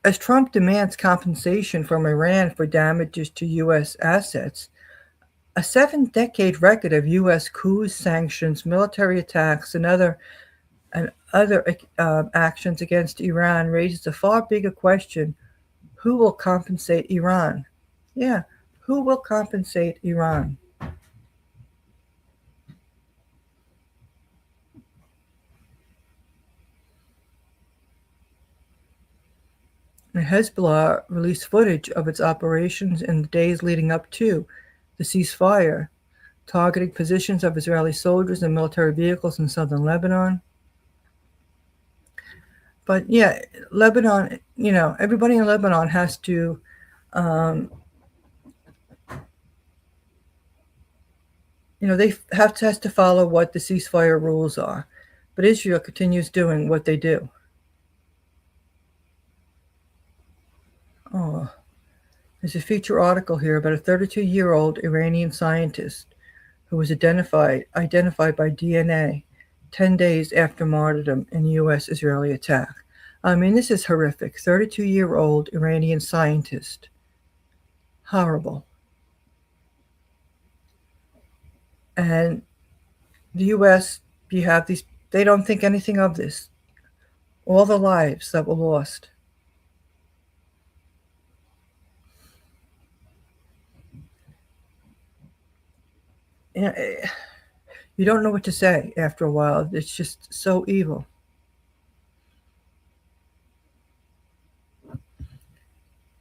Iran for damages to U.S. assets, a 7-decade record of U.S. coups, sanctions, military attacks, and other actions against Iran raises a far bigger question: who will compensate Iran? Yeah, who will compensate Iran? And Hezbollah released footage of its operations in the days leading up to the ceasefire, targeting positions of Israeli soldiers and military vehicles in southern Lebanon. But yeah, Lebanon, everybody in Lebanon has to they has to follow what the ceasefire rules are. But Israel continues doing what they do. Oh, there's a feature article here about a 32-year-old Iranian scientist who was identified by DNA 10 days after martyrdom in U.S.-Israeli attack. I mean, this is horrific. 32-year-old Iranian scientist. Horrible. And the U.S., you have these, they don't think anything of this. All the lives that were lost. You don't know what to say after a while. It's just so evil.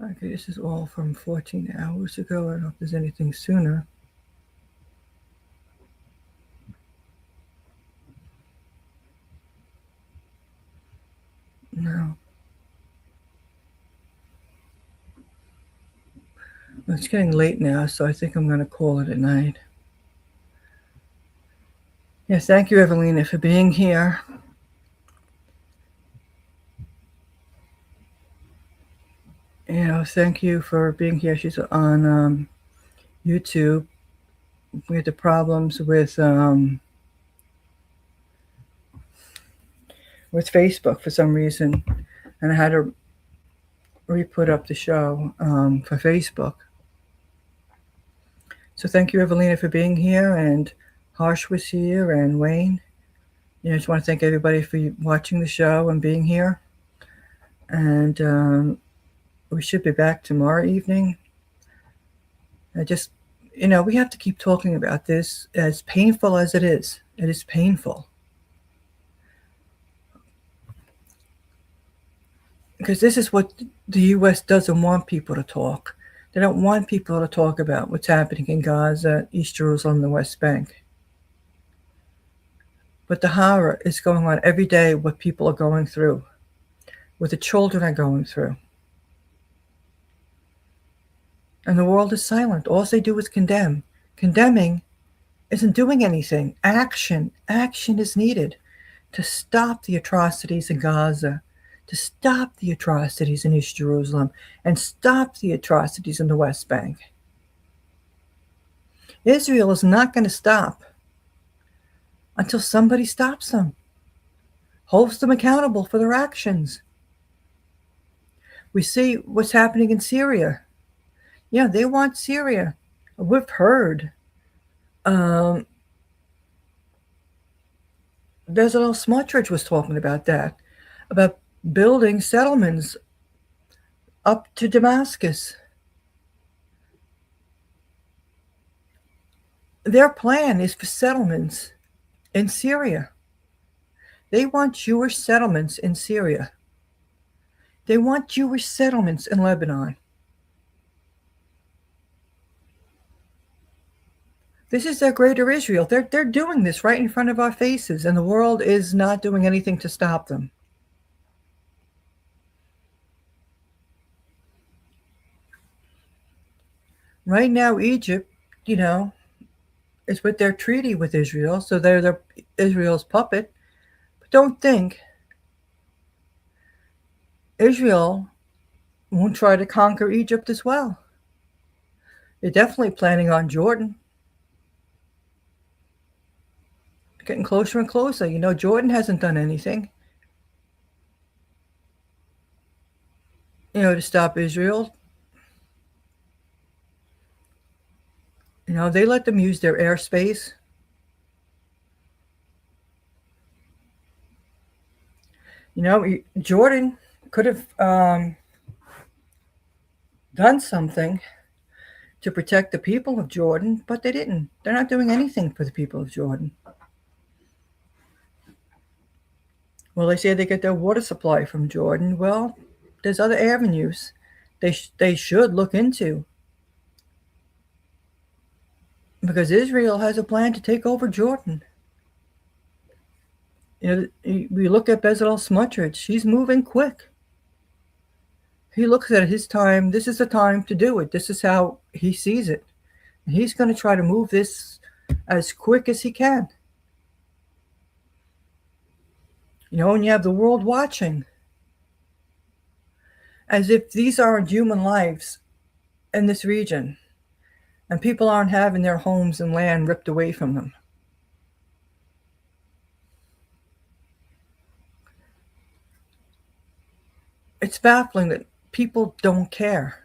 Okay, this is all from 14 hours ago. I don't know if there's anything sooner. No. It's getting late now, so I think I'm going to call it a night. Yes, thank you, Evelina, for being here. Thank you for being here. She's on YouTube. We had the problems with Facebook for some reason, and I had to re-put up the show for Facebook. So thank you, Evelina, for being here, and Harsh was here, and Wayne. I just want to thank everybody for watching the show and being here. And we should be back tomorrow evening. We have to keep talking about this, as painful as it is. It is painful. Because this is what the U.S. doesn't want people to talk. They don't want people to talk about what's happening in Gaza, East Jerusalem, the West Bank. But the horror is going on every day, what people are going through, what the children are going through. And the world is silent. All they do is condemn. Condemning isn't doing anything. Action is needed to stop the atrocities in Gaza, to stop the atrocities in East Jerusalem, and stop the atrocities in the West Bank. Israel is not going to stop until somebody stops them, holds them accountable for their actions. We see what's happening in Syria. Yeah, they want Syria. We've heard Bezalel Smotrich was talking about that, about building settlements up to Damascus. Their plan is for settlements in Syria. They want Jewish settlements in Syria. They want Jewish settlements in Lebanon. This is their greater Israel. They're doing this right in front of our faces, and the world is not doing anything to stop them. Right now, Egypt, is with their treaty with Israel, so they're Israel's puppet. But don't think Israel won't try to conquer Egypt as well. They're definitely planning on Jordan. Getting closer and closer. Jordan hasn't done anything, to stop Israel. They let them use their airspace. Jordan could have done something to protect the people of Jordan, but they didn't. They're not doing anything for the people of Jordan. Well, they say they get their water supply from Jordan. Well, there's other avenues they should look into, because Israel has a plan to take over Jordan. We look at Bezalel Smotrich. He's moving quick. He looks at his time. This is the time to do it. This is how he sees it. And he's going to try to move this as quick as he can. And you have the world watching, as if these aren't human lives in this region, and people aren't having their homes and land ripped away from them. It's baffling that people don't care.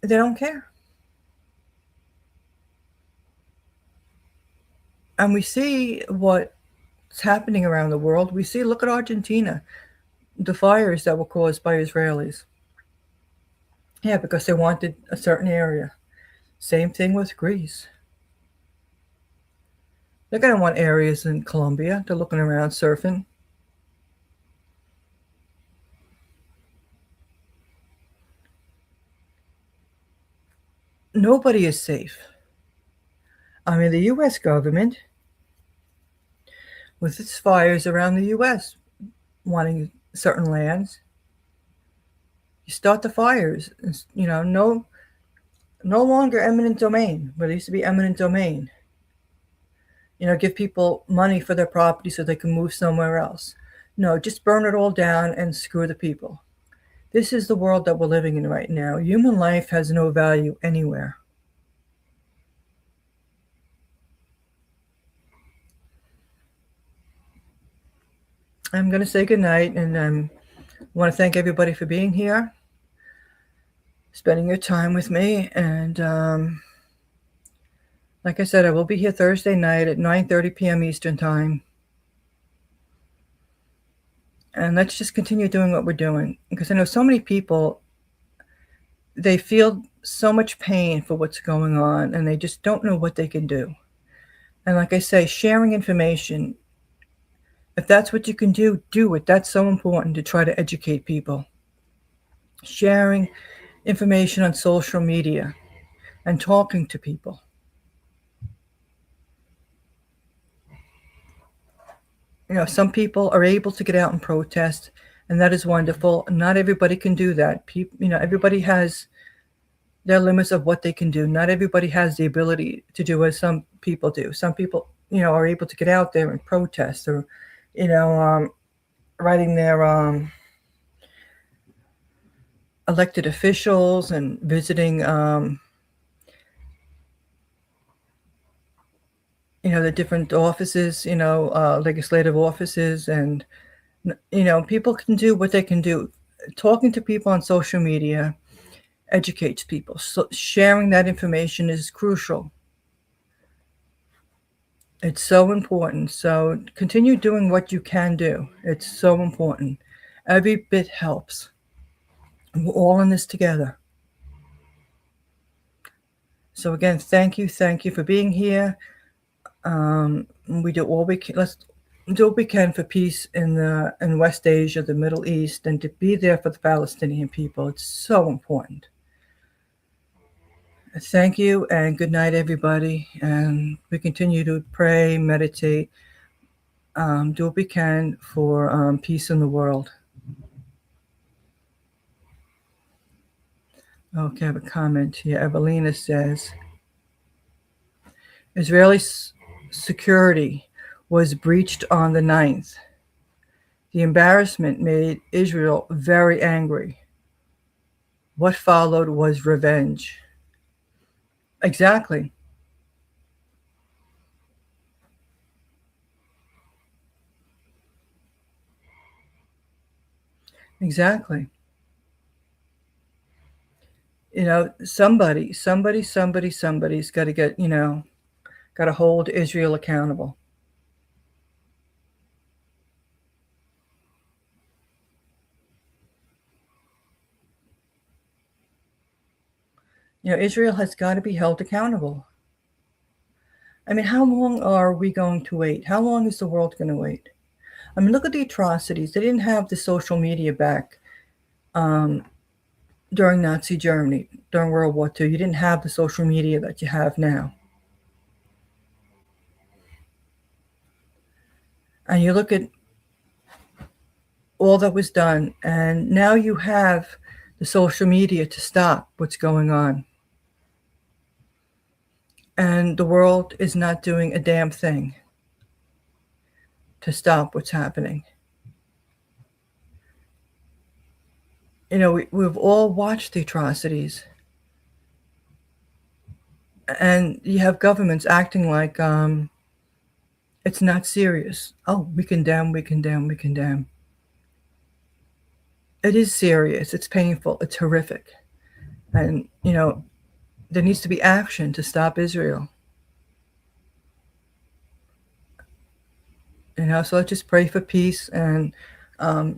They don't care. And we see what's happening around the world. Look at Argentina, the fires that were caused by Israelis. Yeah, because they wanted a certain area. Same thing with Greece. They're going to want areas in Colombia. They're looking around surfing. Nobody is safe. The U.S. government, with its fires around the U.S., wanting certain lands, you start the fires. No longer eminent domain, but it used to be eminent domain. Give people money for their property so they can move somewhere else. No, just burn it all down and screw the people. This is the world that we're living in right now. Human life has no value anywhere. I'm going to say goodnight, and I want to thank everybody for being here, spending your time with me. And like I said, I will be here Thursday night at 9:30 p.m. Eastern Time. And let's just continue doing what we're doing, because I know so many people, they feel so much pain for what's going on, and they just don't know what they can do. And like I say, sharing information, if that's what you can do, do it. That's so important, to try to educate people. Sharing information on social media and talking to people. You know, some people are able to get out and protest, and that is wonderful. Not everybody can do that. Everybody has their limits of what they can do. Not everybody has the ability to do as some people do. Some people, are able to get out there and protest, or, writing their elected officials and visiting, the different offices, legislative offices, and, people can do what they can do. Talking to people on social media educates people. So sharing that information is crucial. It's so important. So continue doing what you can do. It's so important. Every bit helps. We're all in this together. So again, thank you for being here. We do all we can. Let's do what we can for peace in West Asia, the Middle East, and to be there for the Palestinian people. It's so important. Thank you, and good night, everybody. And we continue to pray, meditate, do what we can for peace in the world. Okay, I have a comment here. Evelina says, Israeli security was breached on the 9th. The embarrassment made Israel very angry. What followed was revenge. Exactly. Exactly. Somebody's got to get, got to hold Israel accountable. Israel has got to be held accountable. I mean, how long are we going to wait? How long is the world going to wait? I mean, look at the atrocities. They didn't have the social media back during Nazi Germany, during World War II. You didn't have the social media that you have now. And you look at all that was done, and now you have the social media to stop what's going on. And the world is not doing a damn thing to stop what's happening. We've all watched the atrocities. And you have governments acting like it's not serious. Oh, we condemn. It is serious. It's painful. It's horrific. And, there needs to be action to stop Israel. So let's just pray for peace and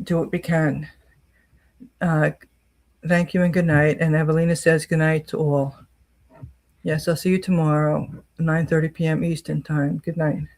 do what we can. Thank you and good night. And Evelina says good night to all. Yes, I'll see you tomorrow, 9:30 p.m. Eastern Time. Good night.